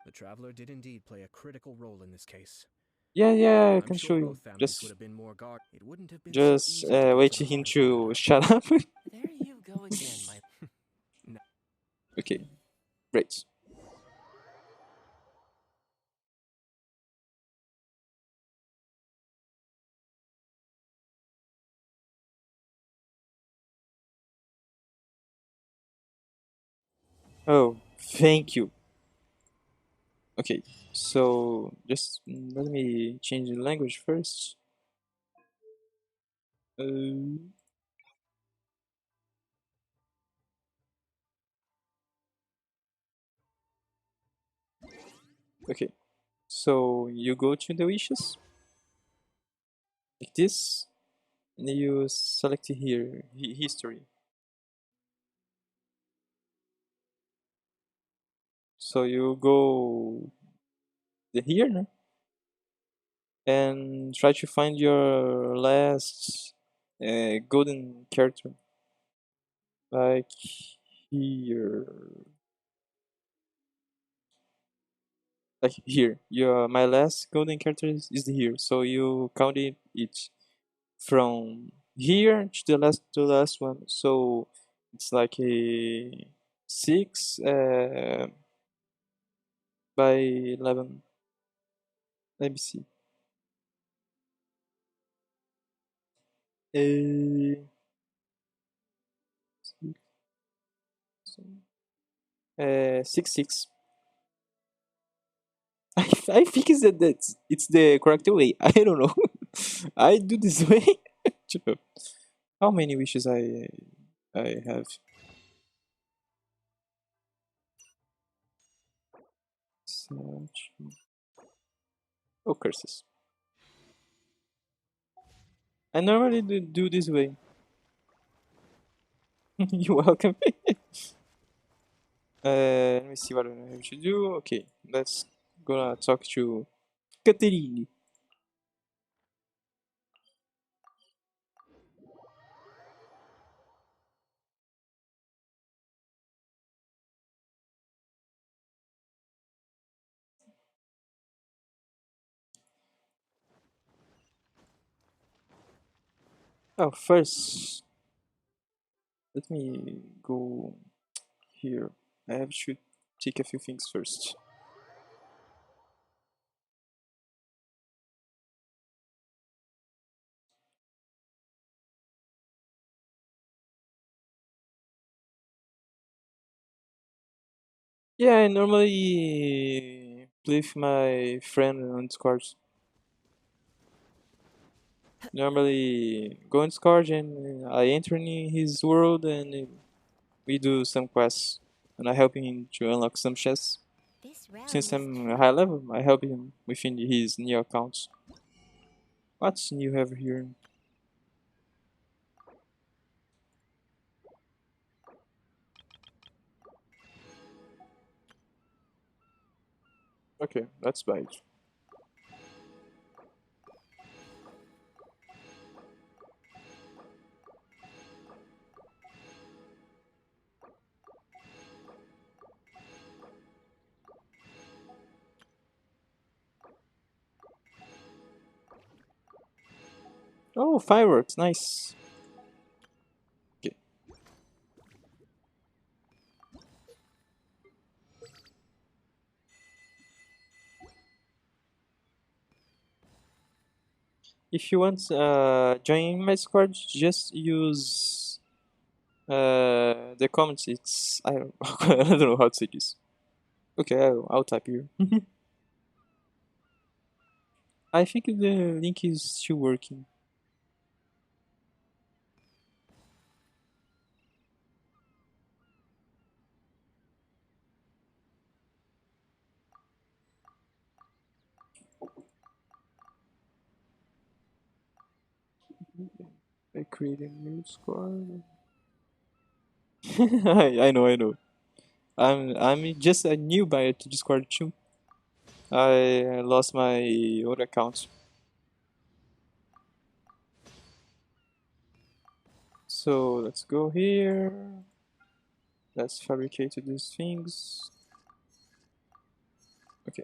The Traveler did indeed play a critical role in this case. Yeah, I I'm can sure show you. both families Just, would have been more guard. It wouldn't have been just so easy to go wait for the him heart of to the shut up. There you go again, my. No. Okay, great. Oh, thank you. Okay, so just let me change the language first. Okay, so you go to the wishes like this, and you select here history. So you go here, no? And try to find your last golden character, like here. Like here, my last golden character is here. So you count it from here to the last one. So it's like a 6 by 11. Let me see. 6 6. I think it's the correct way. I don't know. I do this way. How many wishes I have? Oh, curses. I normally do this way. You're welcome. Let me see what I have to do. Okay, let's gonna talk to Katerine. Oh, first, let me go here. I have to take a few things first. Yeah, I normally play with my friend on Discord. Normally go on Discord and I enter in his world and we do some quests. And I help him to unlock some chests. Since I'm a high level, I help him within his new accounts. What's new over here? Okay, let's buy it. Oh, fireworks, nice. Okay. If you want join my squad, just use the comments. It's I don't, I don't know how to say this. Okay, I'll type here. I think the link is still working. I create a new squad. I know. I'm just a new buyer to Discord too. I lost my old account. So let's go here. Let's fabricate these things. Okay.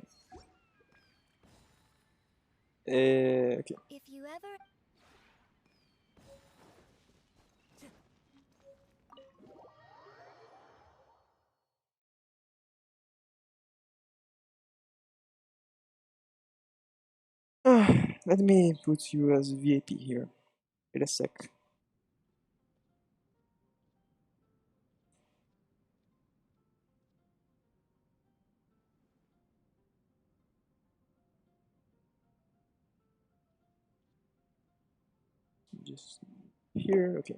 Okay. If you ever Let me put you as VIP here. Wait a sec. Just here. Okay.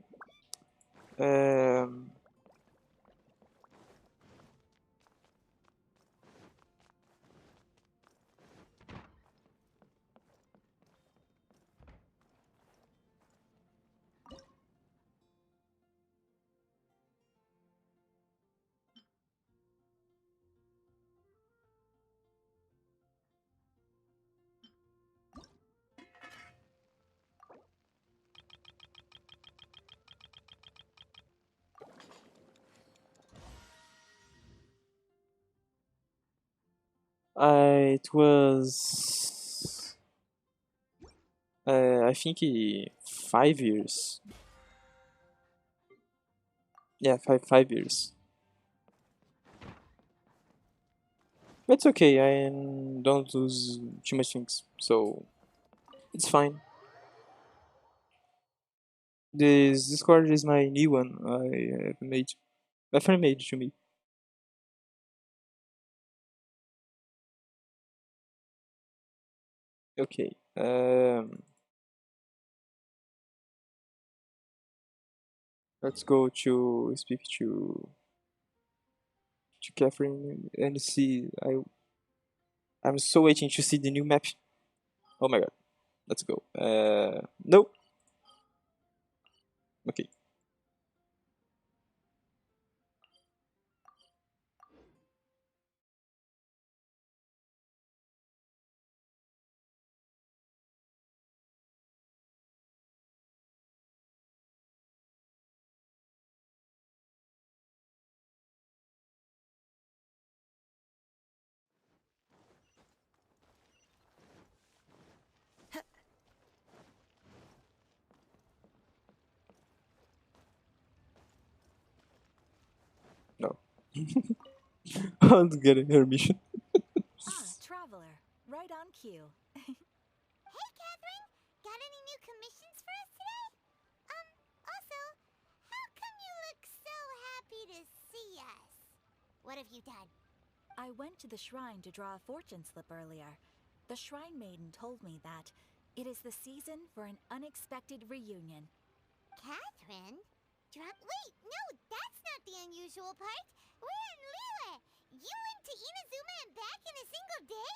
It was I think 5 years. Yeah, five years. But it's okay. I don't lose too much things, so it's fine. This Discord is my new one. I have made. My friend made to me. Okay. Let's go to speak to Catherine and see. I'm so waiting to see the new map. Oh my god. Let's go. Nope. Okay. No. I'll get her mission. Traveler, right on cue. Hey, Catherine! Got any new commissions for us today? Also, how come you look so happy to see us? What have you done? I went to the shrine to draw a fortune slip earlier. The shrine maiden told me that it is the season for an unexpected reunion. Catherine? Wait, no, that's not the unusual part. We're in Lille. You went to Inazuma and back in a single day?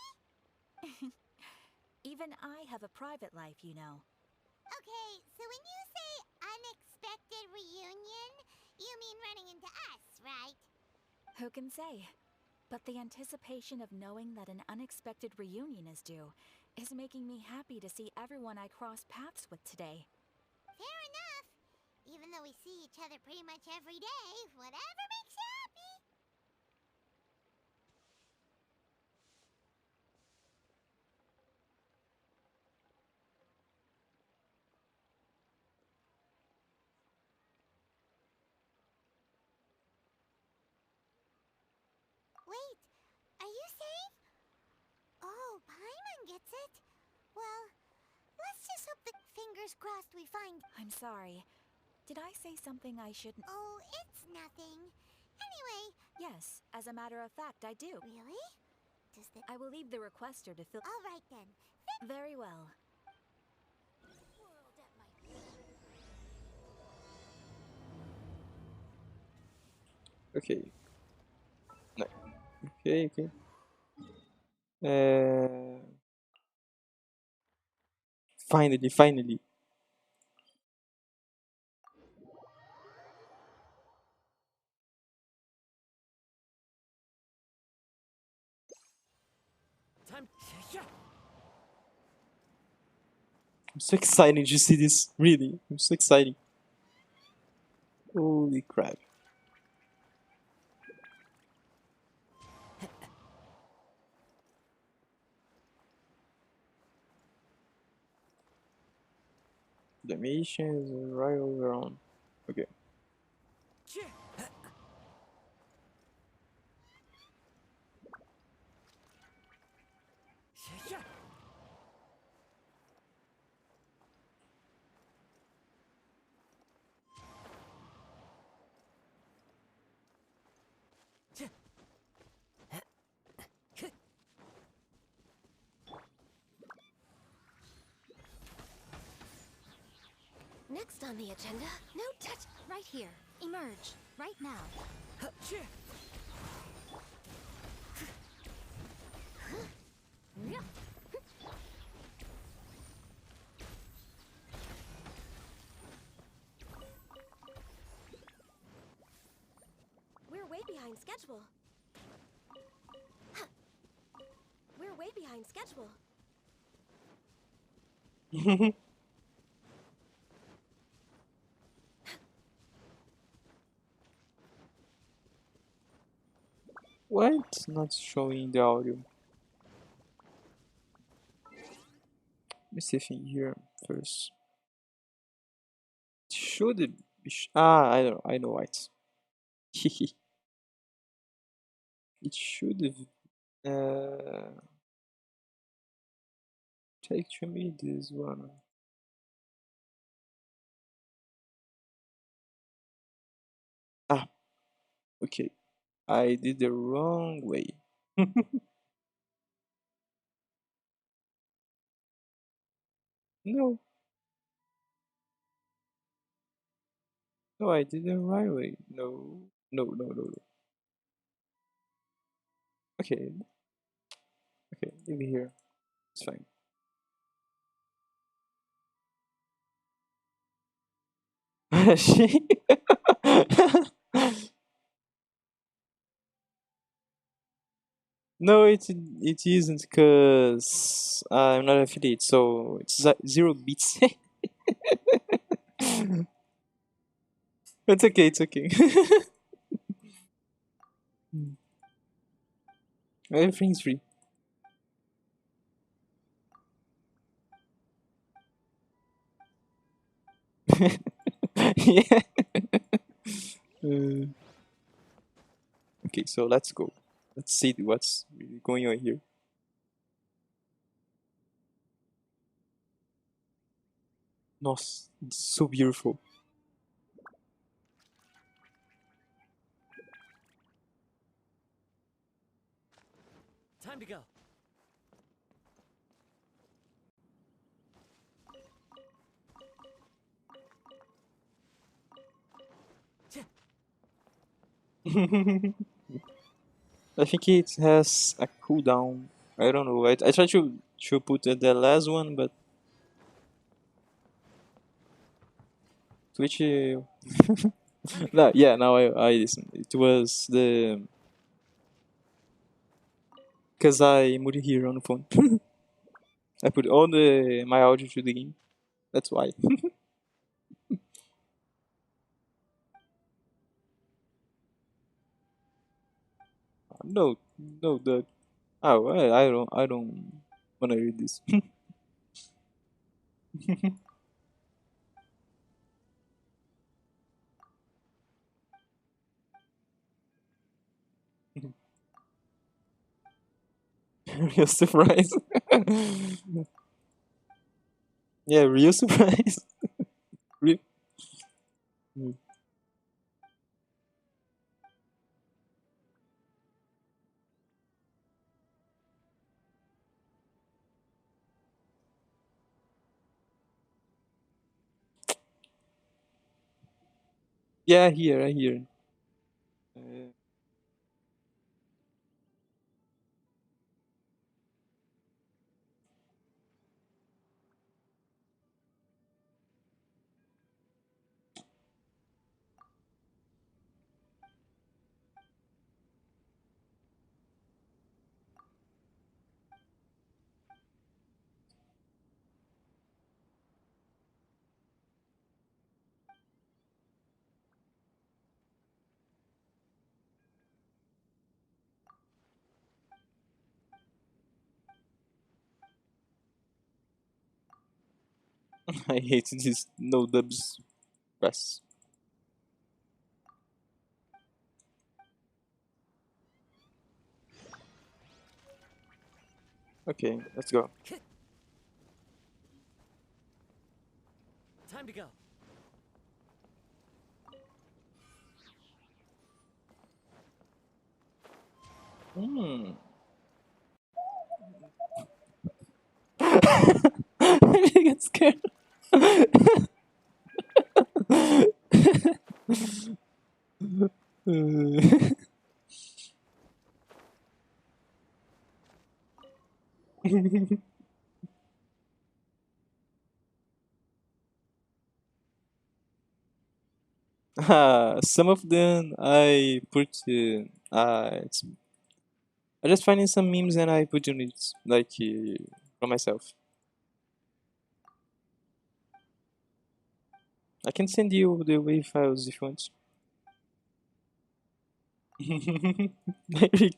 Even I have a private life, you know. Okay, so when you say unexpected reunion, you mean running into us, right? Who can say? But the anticipation of knowing that an unexpected reunion is due is making me happy to see everyone I cross paths with today. Fair enough. Even though we see each other pretty much every day, whatever makes you happy. Wait, are you saying? Oh, Paimon gets it. Well, let's just hope that fingers crossed we find. I'm sorry. Did I say something I shouldn't? Oh, it's nothing. Anyway. Yes, as a matter of fact, I do. Really? I will leave the requester to fill. All right then. Very well. Okay. No. Okay, okay. Finally. Time. I'm so excited to see this. Really, I'm so excited. Holy crap. The mission is right over on. Okay. Next on the agenda, no touch. Right here. Emerge. Right now. We're way behind schedule. We're way behind schedule. Why it's not showing the audio? Let me see if in here first. Should it be I know why it's. It should take to me this one. Okay. I did the wrong way. No. No, I did the right way. No. Okay. Okay, leave it here. It's fine. She. No, it isn't because I'm not an affiliate, so it's 0 bits. It's okay. It's okay. Everything's free. Yeah. Uh, okay, so let's go. Let's see what's really going on here. Nossa, it's so beautiful. Time to go. I think it has a cooldown. I don't know. I tried to put the last one, but Twitch. No, yeah, now I listen. It was the because I moved here on the phone. I put all my audio to the game. That's why. No, no, the. Oh, I don't wanna read this. Real surprise. Yeah, real surprise. Real. Mm. Yeah, I hear. I hate this no dubs press. Okay, let's go. Time to go. Hmm. I get scared. Some of them I put. I just finding some memes and I put on it like for myself. I can send you the WAV files if you want. Eric.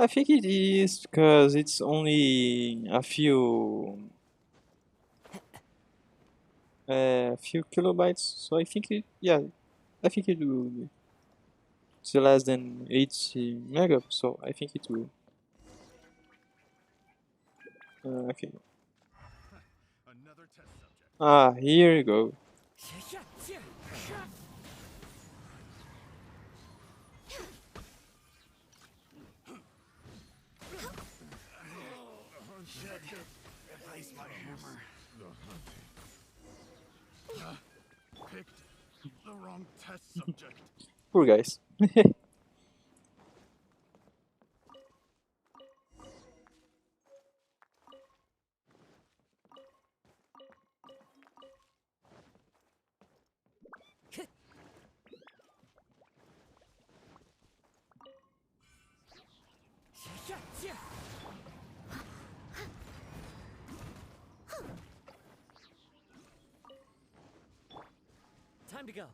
I think it is because it's only a few kilobytes, so I think it, yeah, I think it will be. It's less than 80 mega, so I think it will. Okay. Ah, here you go. Replace my hammer. Picked the wrong test subject. Poor guys. Time to go.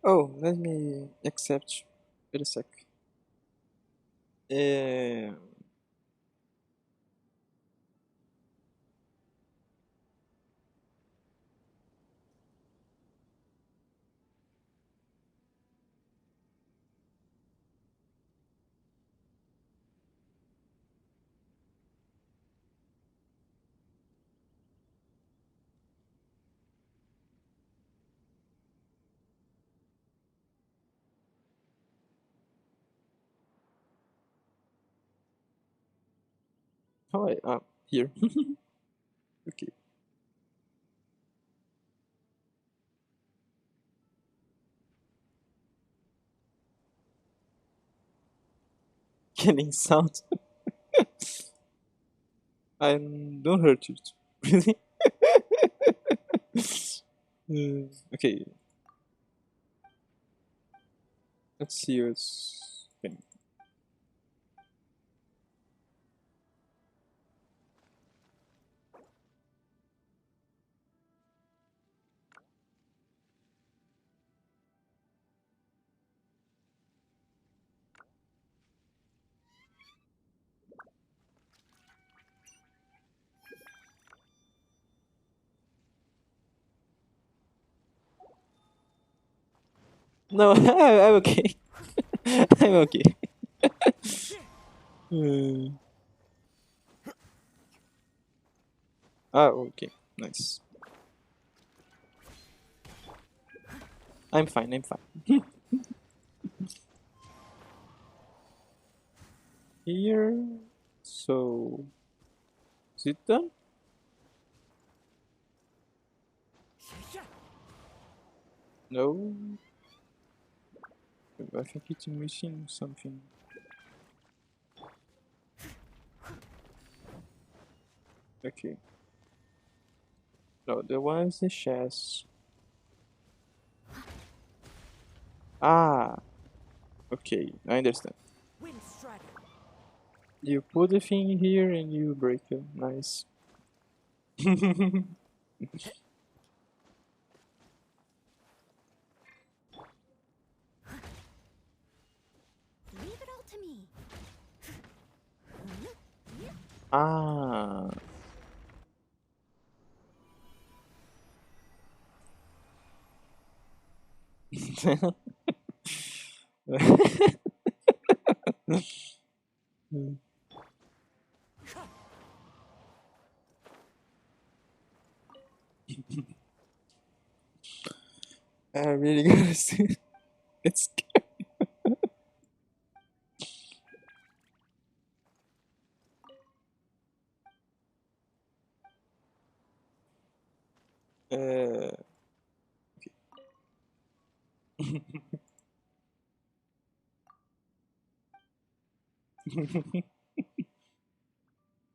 Oh, let me accept. Wait a sec. How here. Okay. Getting sound. I don't hurt you. Really? Okay. Let's see what's happening. No, I'm okay. I'm okay. Okay. Nice. I'm fine, I'm fine. Here. So. Is it done? No. I think it's missing something. Okay. No, there was the chest. Ah. Okay, I understand. You put the thing here and you break it. Nice. Leave it all to me. Ah. I really gotta see. It's scary.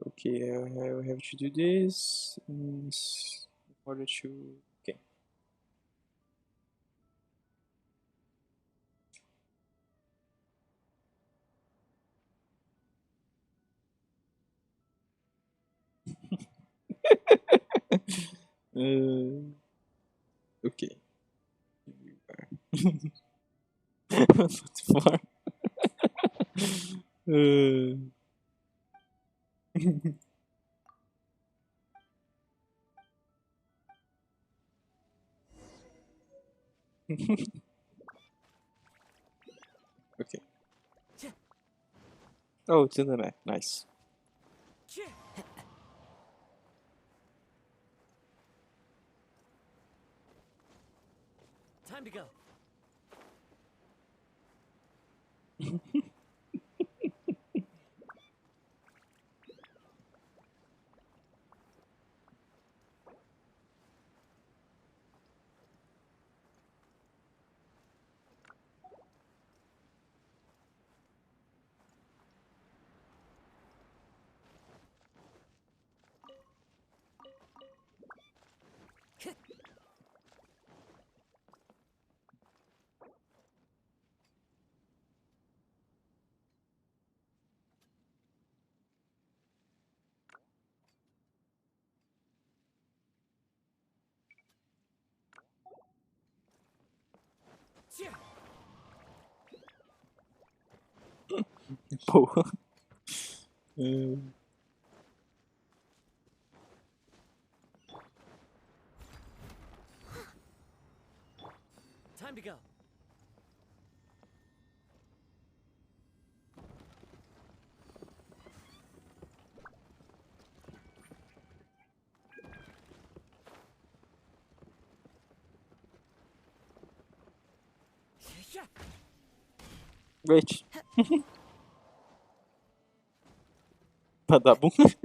Okay, I have to do this in order to. Okay. Okay. What for? Okay. Oh, it's in the map. Nice. Time to go. Porra. Time to go. Wait. Badabum.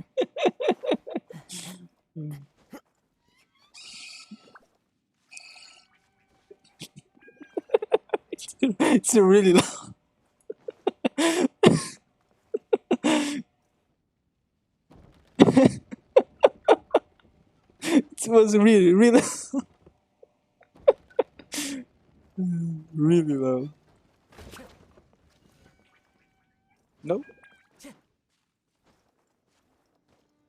It's really loud. It was really, really, really loud. Nope.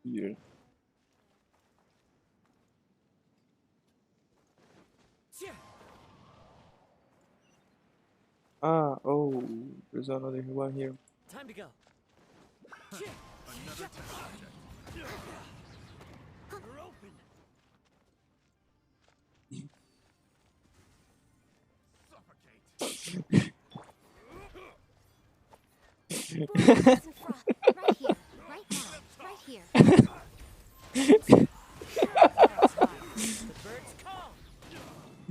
Here. Ah, oh, there's another one here. Time to go. Another test subject. You're open. Suffocate. Right here. Right now. Right here.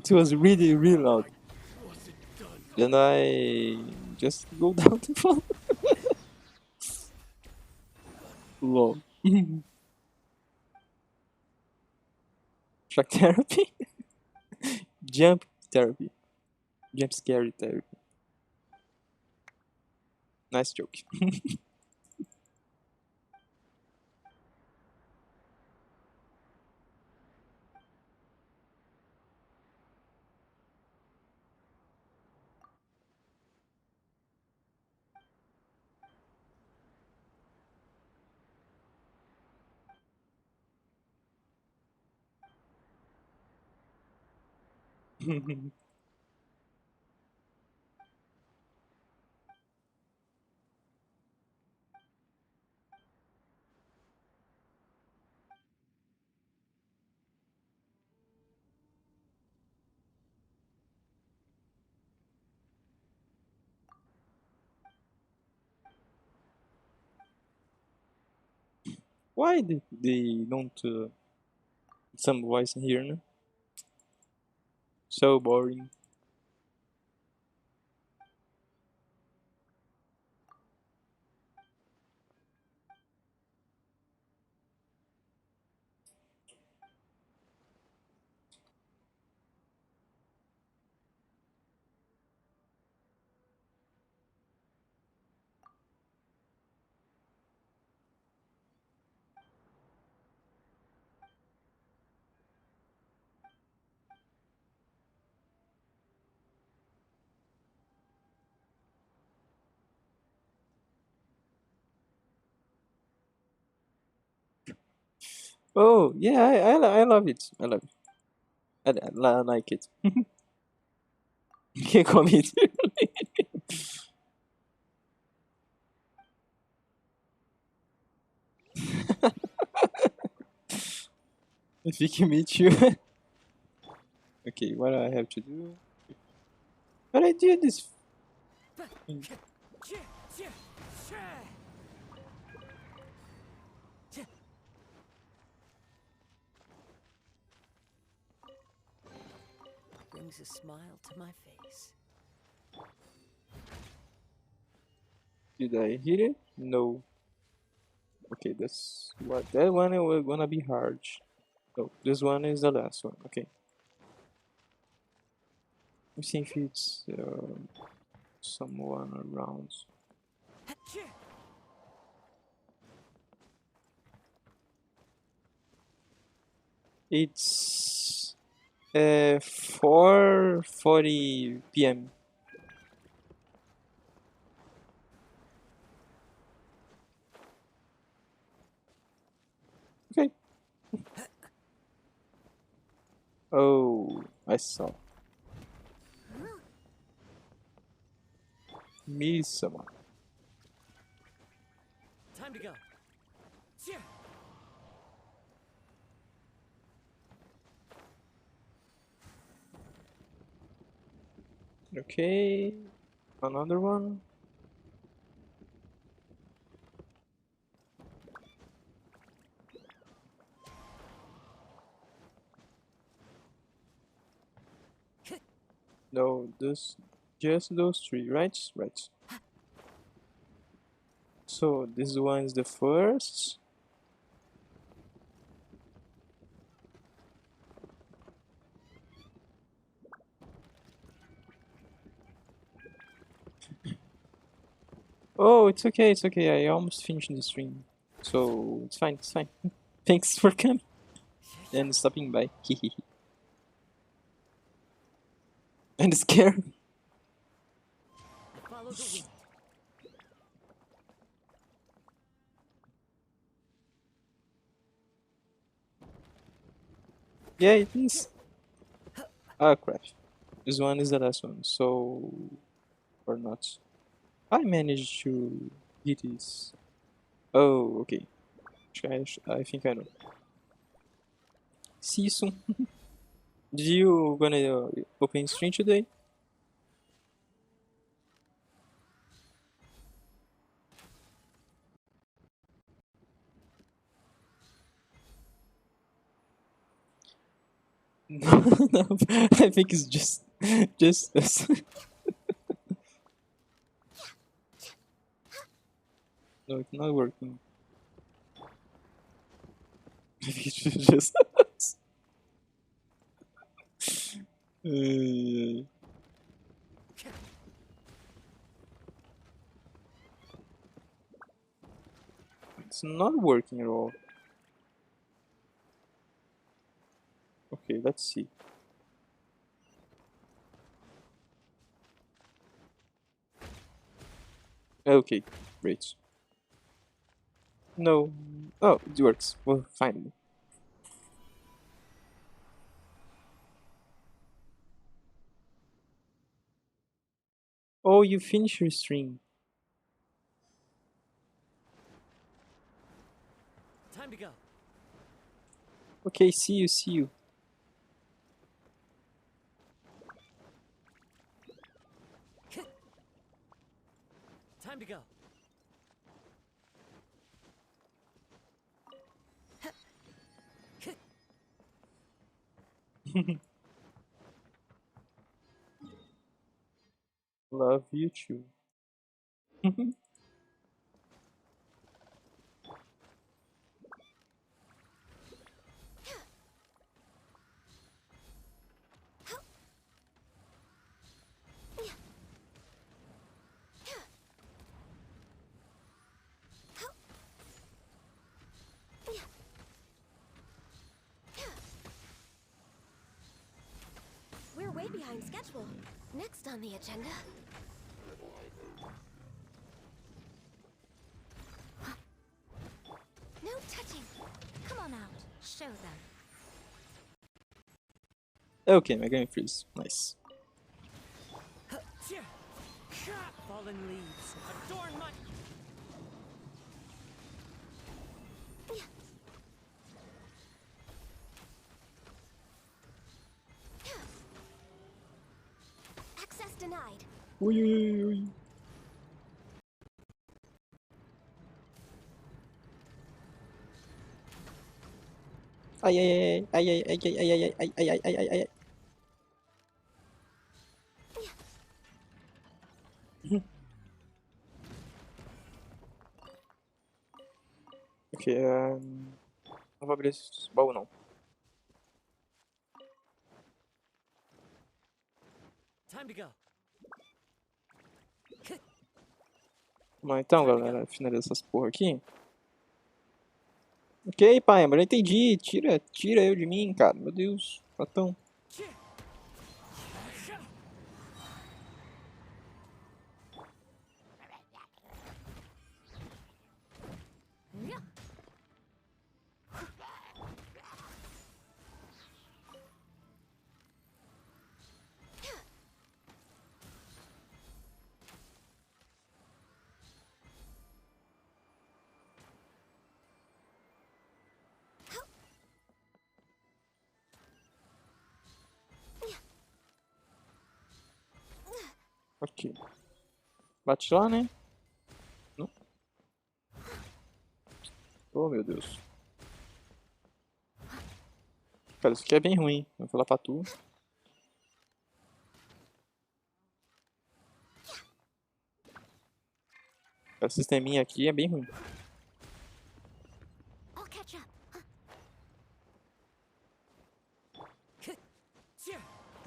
It was really, really loud. Then I just go down to fall. Lol. Shock therapy? Jump therapy. Jump scary therapy. Nice joke. Why they don't some voice in here, no? So boring. Oh yeah, I love it. I love it. I like it. Can't commit. If we can meet you. Okay, what do I have to do? But I did this. Brings a smile to my face. Did I hit it? No. Okay, that's what that one is gonna be hard. No, this one is the last one. Okay. Let me see if it's someone around. It's 4:40 p.m. Okay. Oh, I saw. Me someone. Time to go. Okay, another one. No, just those three, right? Right. So this one is the first. Oh, it's okay, it's okay. I almost finished the stream. So it's fine, it's fine. Thanks for coming and stopping by. And scared. Follow the wind. Yeah, it is. Ah, crap. This one is the last one, so... or not. I managed to get this. Oh, okay. I think I know. See you soon. Did you gonna open stream today? No, no, I think it's just us. No, it's not working. I think it's just us. It's not working at all. Okay, let's see. Okay, great. No. Oh, it works. Well, finally. Oh, you finished your stream. Time to go. Okay, see you, see you. Time to go. Love you too. We're way behind schedule. Next on the agenda. No touching. Come on out. Show them. Okay, my game freeze. Nice. Fallen leaves. Adorn my... Access denied. Ui, ui, ui, ui. Ai, ai, ai, ai, ai, ai, ai, ai, ai, ai, ai, ai, ai, ai. Ok, não vou abrir esse baú não. Time to go. Vamos lá então, galera, finalizar essas porra aqui. Ok, pai, mas eu entendi. Tira eu de mim, cara. Meu Deus, ratão. Ok. Bate lá, né? Não. Oh, meu Deus. Cara, isso aqui é bem ruim. Vou falar pra tu. Esse sisteminha aqui é bem ruim.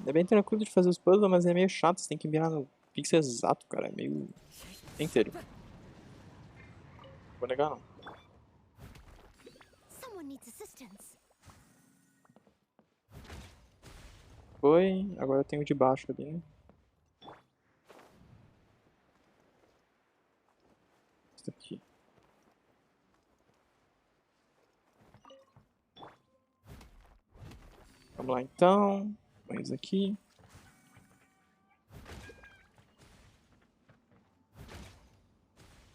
É bem tranquilo de fazer os puzzles, mas é meio chato. Você tem que mirar no pixel exato, cara. É meio... inteiro. Não vou negar, não. Someone needs assistance. Foi. Agora eu tenho o de baixo ali, né? Isso aqui. Vamos lá, então. Mais aqui.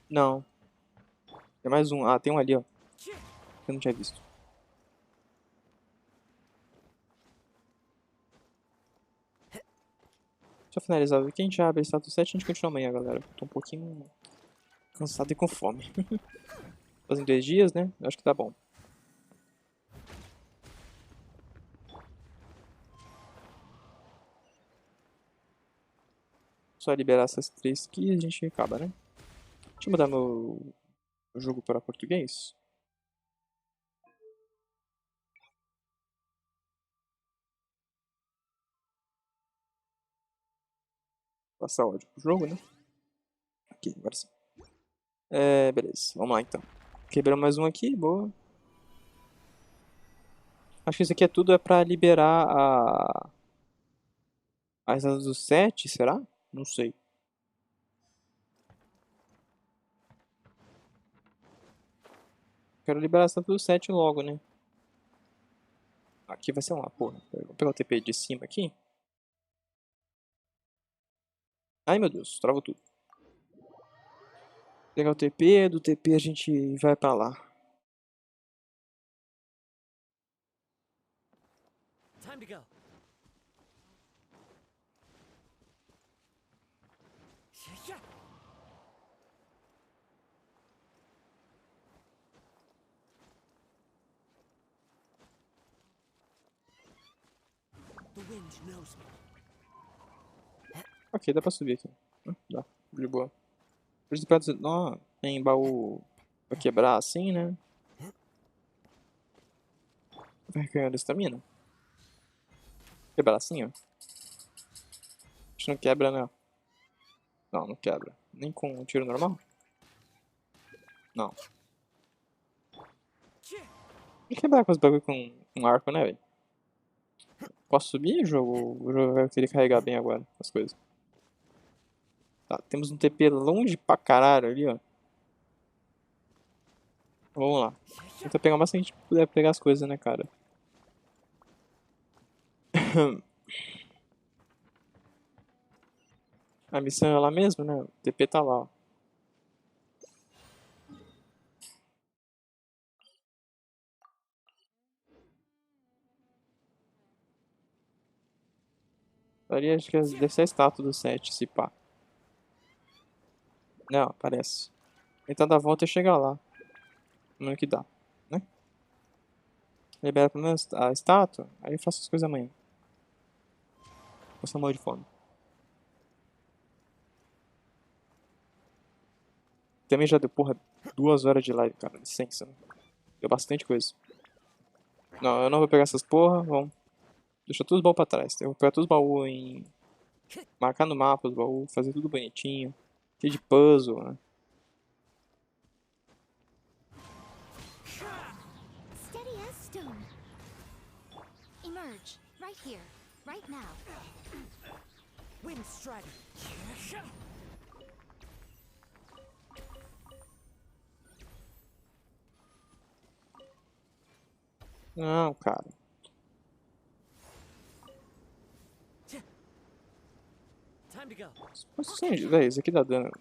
Não. Tem mais um. Ah, tem um ali, ó. Que eu não tinha visto. Deixa eu finalizar aqui. A gente já abre status 7 e a gente continua amanhã, galera. Tô um pouquinho cansado e com fome. Fazem 2 dias, né? Eu acho que tá bom. Só liberar essas 3 aqui e a gente acaba, né? Deixa eu mudar meu jogo para português. Passar áudio pro jogo, né? Aqui, agora sim. Beleza. Vamos lá, então. Quebramos mais um aqui, boa. Acho que isso aqui é tudo pra liberar as asas do 7, será? Não sei. Quero liberar essa do 7 logo, né? Aqui vai ser uma porra. Vou pegar o TP de cima aqui. Ai, meu Deus, travou tudo. Pegar o TP, do TP a gente vai pra lá. Time to go. Ok, dá pra subir aqui. Dá, de boa. Ó, tem baú pra quebrar assim, né? Vai ganhando estamina. Quebrar assim, ó. Acho que não quebra, né? Não, não quebra. Nem com um tiro normal? Não. Tem que quebrar com os bagulho com um arco, né, velho? Posso subir, jogo? O jogo vai querer carregar bem agora as coisas. Tá, temos um TP longe pra caralho ali, ó. Vamos lá. Tenta pegar o máximo que a gente puder pegar as coisas, né, cara? A missão é lá mesmo, né? O TP tá lá, ó. Ali acho que deve ser a estátua do 7, se pá. Não, parece. Tentar dar a volta e chegar lá. Não é que dá, né? Libera pelo menos a estátua, aí eu faço as coisas amanhã. Passar mal de fome. Também já deu, porra, 2 horas de live, cara. Licença, né? Deu bastante coisa. Não, eu não vou pegar essas porra, vamos. Deixa todos os baús pra trás. Eu vou pegar todos os baús em... Marcar no mapa os baús, fazer tudo bonitinho. Cheio de puzzle, né? Steady as stone. Emerge, right here, right now. Wind strider. Não, cara. Time to go. Sim, velho, isso aqui dá dano.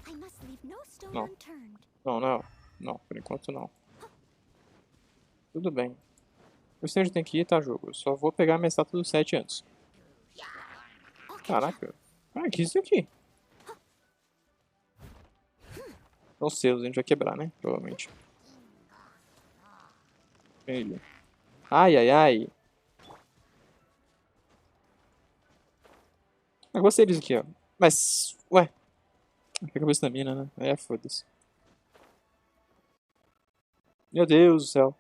I must leave no stone Não. unturned. Não, não, por enquanto não. Tudo bem. Eu sei onde tem que ir, tá, jogo? Eu só vou pegar minha estátua do 7 antes. Caraca. Ah, que isso aqui? São selos, a gente vai quebrar, né? Provavelmente. Ele. Ai, ai, ai. Eu gostei disso aqui, ó. Mas, ué. Acabou a estamina, né? É, foda-se. Meu Deus do céu.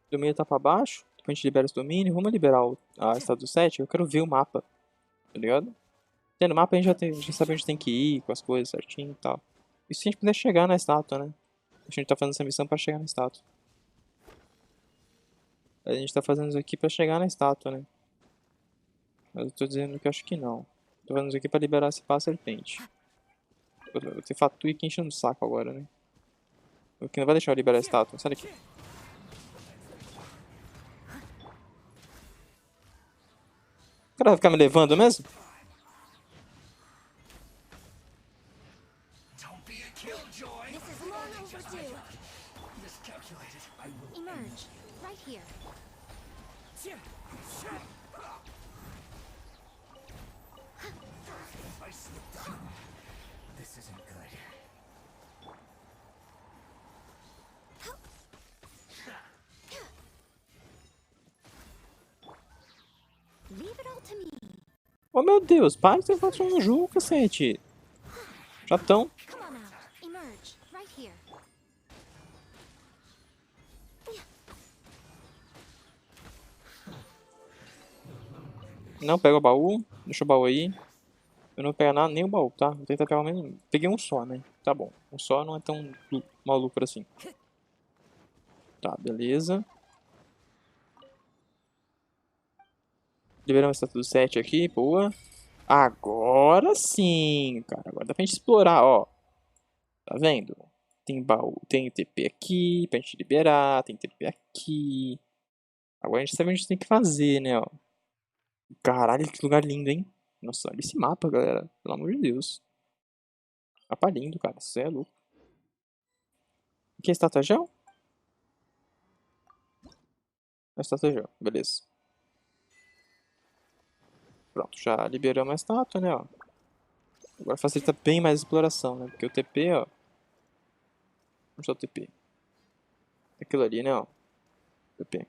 O domínio tá pra baixo. Depois a gente libera esse domínio. Vamos liberar a estátua do 7. Eu quero ver o mapa. Tá ligado? Tendo o mapa a gente já sabe onde tem que ir, com as coisas certinho e tal. Isso se a gente puder chegar na estátua, né? A gente tá fazendo essa missão pra chegar na estátua. A gente tá fazendo isso aqui pra chegar na estátua, né? Mas eu tô dizendo que eu acho que não. Tô fazendo isso aqui pra liberar esse pá serpente. Vou ter Fatui aqui enchendo o saco agora, né? O que não vai deixar eu liberar a estátua. Sai daqui. O cara vai ficar me levando mesmo? This is long overdue. Emerge, right here. This isn't good. Leave it all to me. Oh meu Deus, para de ter falado no jogo, cacete. Chatão. Come on out. Emerge, right here. Não pega o baú. Deixa o baú aí. Eu não vou pegar nada, nem o baú, tá? Vou tentar pegar o menos. Peguei um só, né? Tá bom. Um só não é tão maluco assim. Tá, beleza. Liberamos a estátua do 7 aqui, boa. Agora sim, cara. Agora dá pra gente explorar, ó. Tá vendo? Tem baú, tem TP aqui pra gente liberar, tem TP aqui. Agora a gente sabe o que a gente tem que fazer, né, ó. Caralho, que lugar lindo, hein? Nossa, olha esse mapa, galera. Pelo amor de Deus. Mapa lindo, cara. Isso é louco. Aqui é a estátua gel? A estátua gel, beleza. Pronto, já liberamos a estátua, né, ó. Agora facilita bem mais a exploração, né? Porque o TP, ó. Onde está o TP? Aquilo ali, né, ó. TP.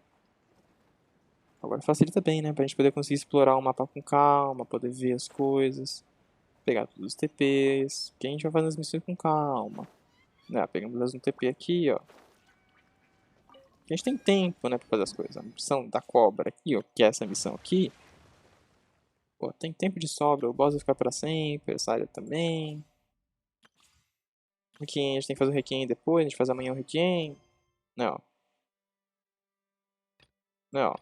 Agora facilita bem, né? Pra gente poder conseguir explorar o mapa com calma, poder ver as coisas. Pegar todos os TPs. Que a gente vai fazendo as missões com calma. Né, pegamos mais um TP aqui, ó. A gente tem tempo, né, pra fazer as coisas. A missão da cobra aqui, ó, que é essa missão aqui. Pô, tem tempo de sobra. O boss vai ficar pra sempre. Essa área também. Aqui a gente tem que fazer o requiem depois. A gente faz amanhã o requiem. Não. Não.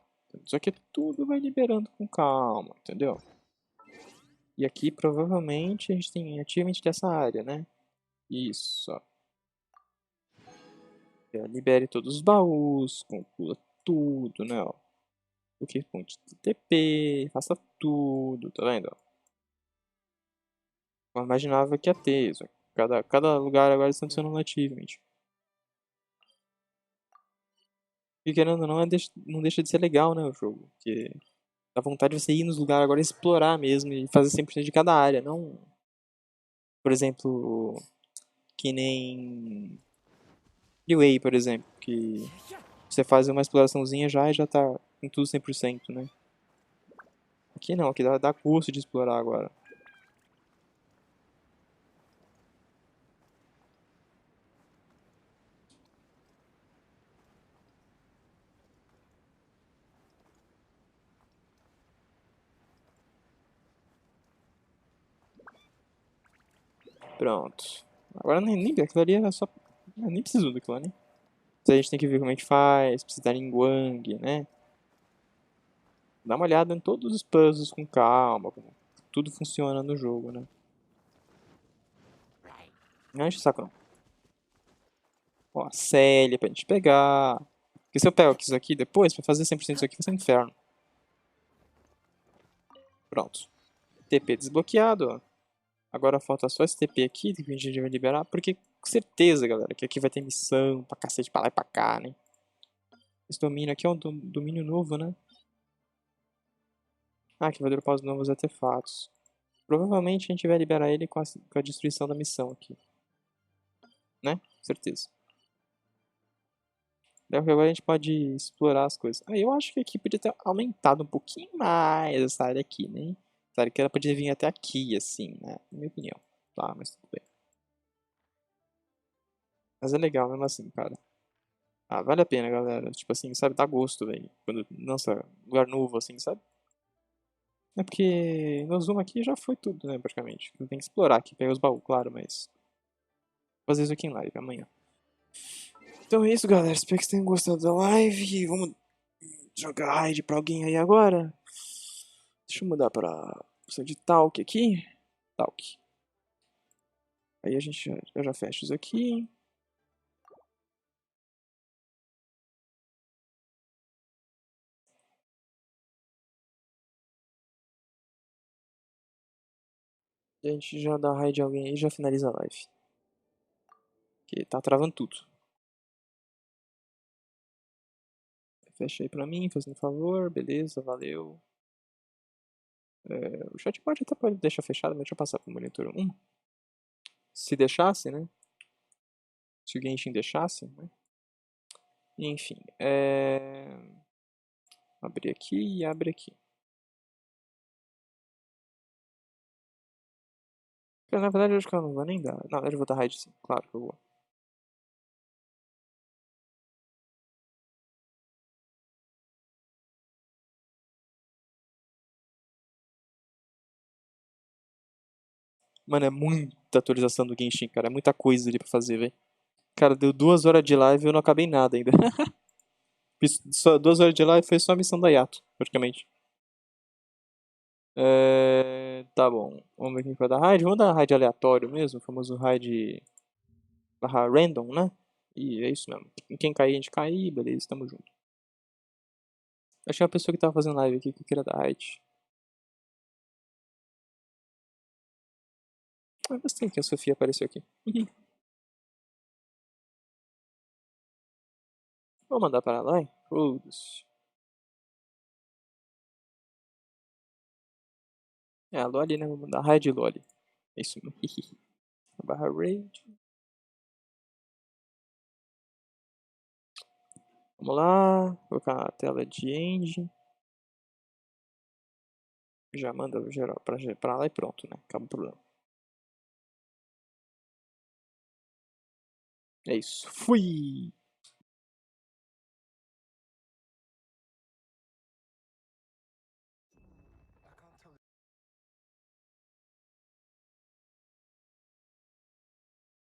Isso aqui tudo vai liberando com calma, entendeu? E aqui provavelmente a gente tem achievement dessa área, né? Isso, ó. Libere todos os baús, conclua tudo, né, ó. O que ponte TP, faça tudo, tá vendo? Eu imaginava que ia ter isso. Cada lugar agora está funcionando um achievement. E querendo ou não, não deixa de ser legal, né, o jogo. Porque dá vontade de você ir nos lugares agora e explorar mesmo e fazer 100% de cada área, não... Por exemplo, que nem... Freeway, por exemplo, que você faz uma exploraçãozinha já e já tá com tudo 100%, né? Aqui não, aqui dá curso de explorar agora. Pronto. Agora nem aquilo ali era só... Eu nem preciso daquilo ali. A gente tem que ver como é que faz, precisa em Guang, né? Dá uma olhada em todos os puzzles com calma, como tudo funciona no jogo, né? Não enche o saco não. Ó, a Célia pra gente pegar. Porque se eu pego isso aqui depois, pra fazer 100% disso aqui vai ser um inferno. Pronto. TP desbloqueado, ó. Agora falta só esse TP aqui que a gente vai liberar. Porque com certeza, galera, que aqui vai ter missão pra cacete, pra lá e pra cá, né? Esse domínio aqui é um domínio novo, né? Ah, que vai dropar os novos artefatos. Provavelmente a gente vai liberar ele com a destruição da missão aqui. Né? Certeza. Daí agora a gente pode explorar as coisas. Ah, eu acho que aqui podia ter aumentado um pouquinho mais essa área aqui, né? Essa área que ela podia vir até aqui, assim, né? Na minha opinião. Tá, mas tudo bem. Mas é legal mesmo assim, cara. Ah, vale a pena, galera. Tipo assim, sabe? Dá gosto, velho. Quando lança lugar novo, assim, sabe? É porque no Zoom aqui já foi tudo, né? Praticamente. Tem que explorar aqui, pegar os baús, claro, mas... Vou fazer isso aqui em live amanhã. Então é isso, galera. Espero que vocês tenham gostado da live. Vamos jogar raid pra alguém aí agora. Deixa eu mudar pra opção de talk aqui. Talk. Aí a gente já fecha isso aqui. E a gente já dá raid de alguém aí e já finaliza a live. Porque tá travando tudo. Fecha aí pra mim, fazendo favor. Beleza, valeu. O chatbot até pode deixar fechado, mas deixa eu passar pro monitor 1. Se deixasse, né? Se o Genshin deixasse, né? Enfim, abrir aqui e abre aqui. Na verdade, eu acho que eu não vou nem dar. Na verdade, eu vou dar raid sim. Claro que eu vou. Mano, é muita atualização do Genshin, cara. É muita coisa ali pra fazer, velho. Cara, deu 2 horas de live e eu não acabei nada ainda. Só 2 horas de live foi só a missão da Yato, praticamente. Tá bom. Vamos ver quem vai dar raid. Vamos dar raid aleatório mesmo, o famoso raid barra random, né? E é isso mesmo. Em quem cair, a gente cair, beleza, tamo junto. Achei uma pessoa que tava fazendo live aqui que eu queria dar raid. Ah, gostei que a Sofia apareceu aqui. Vou mandar para lá, hein? Foda-se. É, a Loli, né? Vou mandar raid Loli. É isso mesmo. Barra raid. Vamos lá, colocar a tela de end. Já manda geral pra lá e pronto, né? Acaba o problema. É isso. Fui!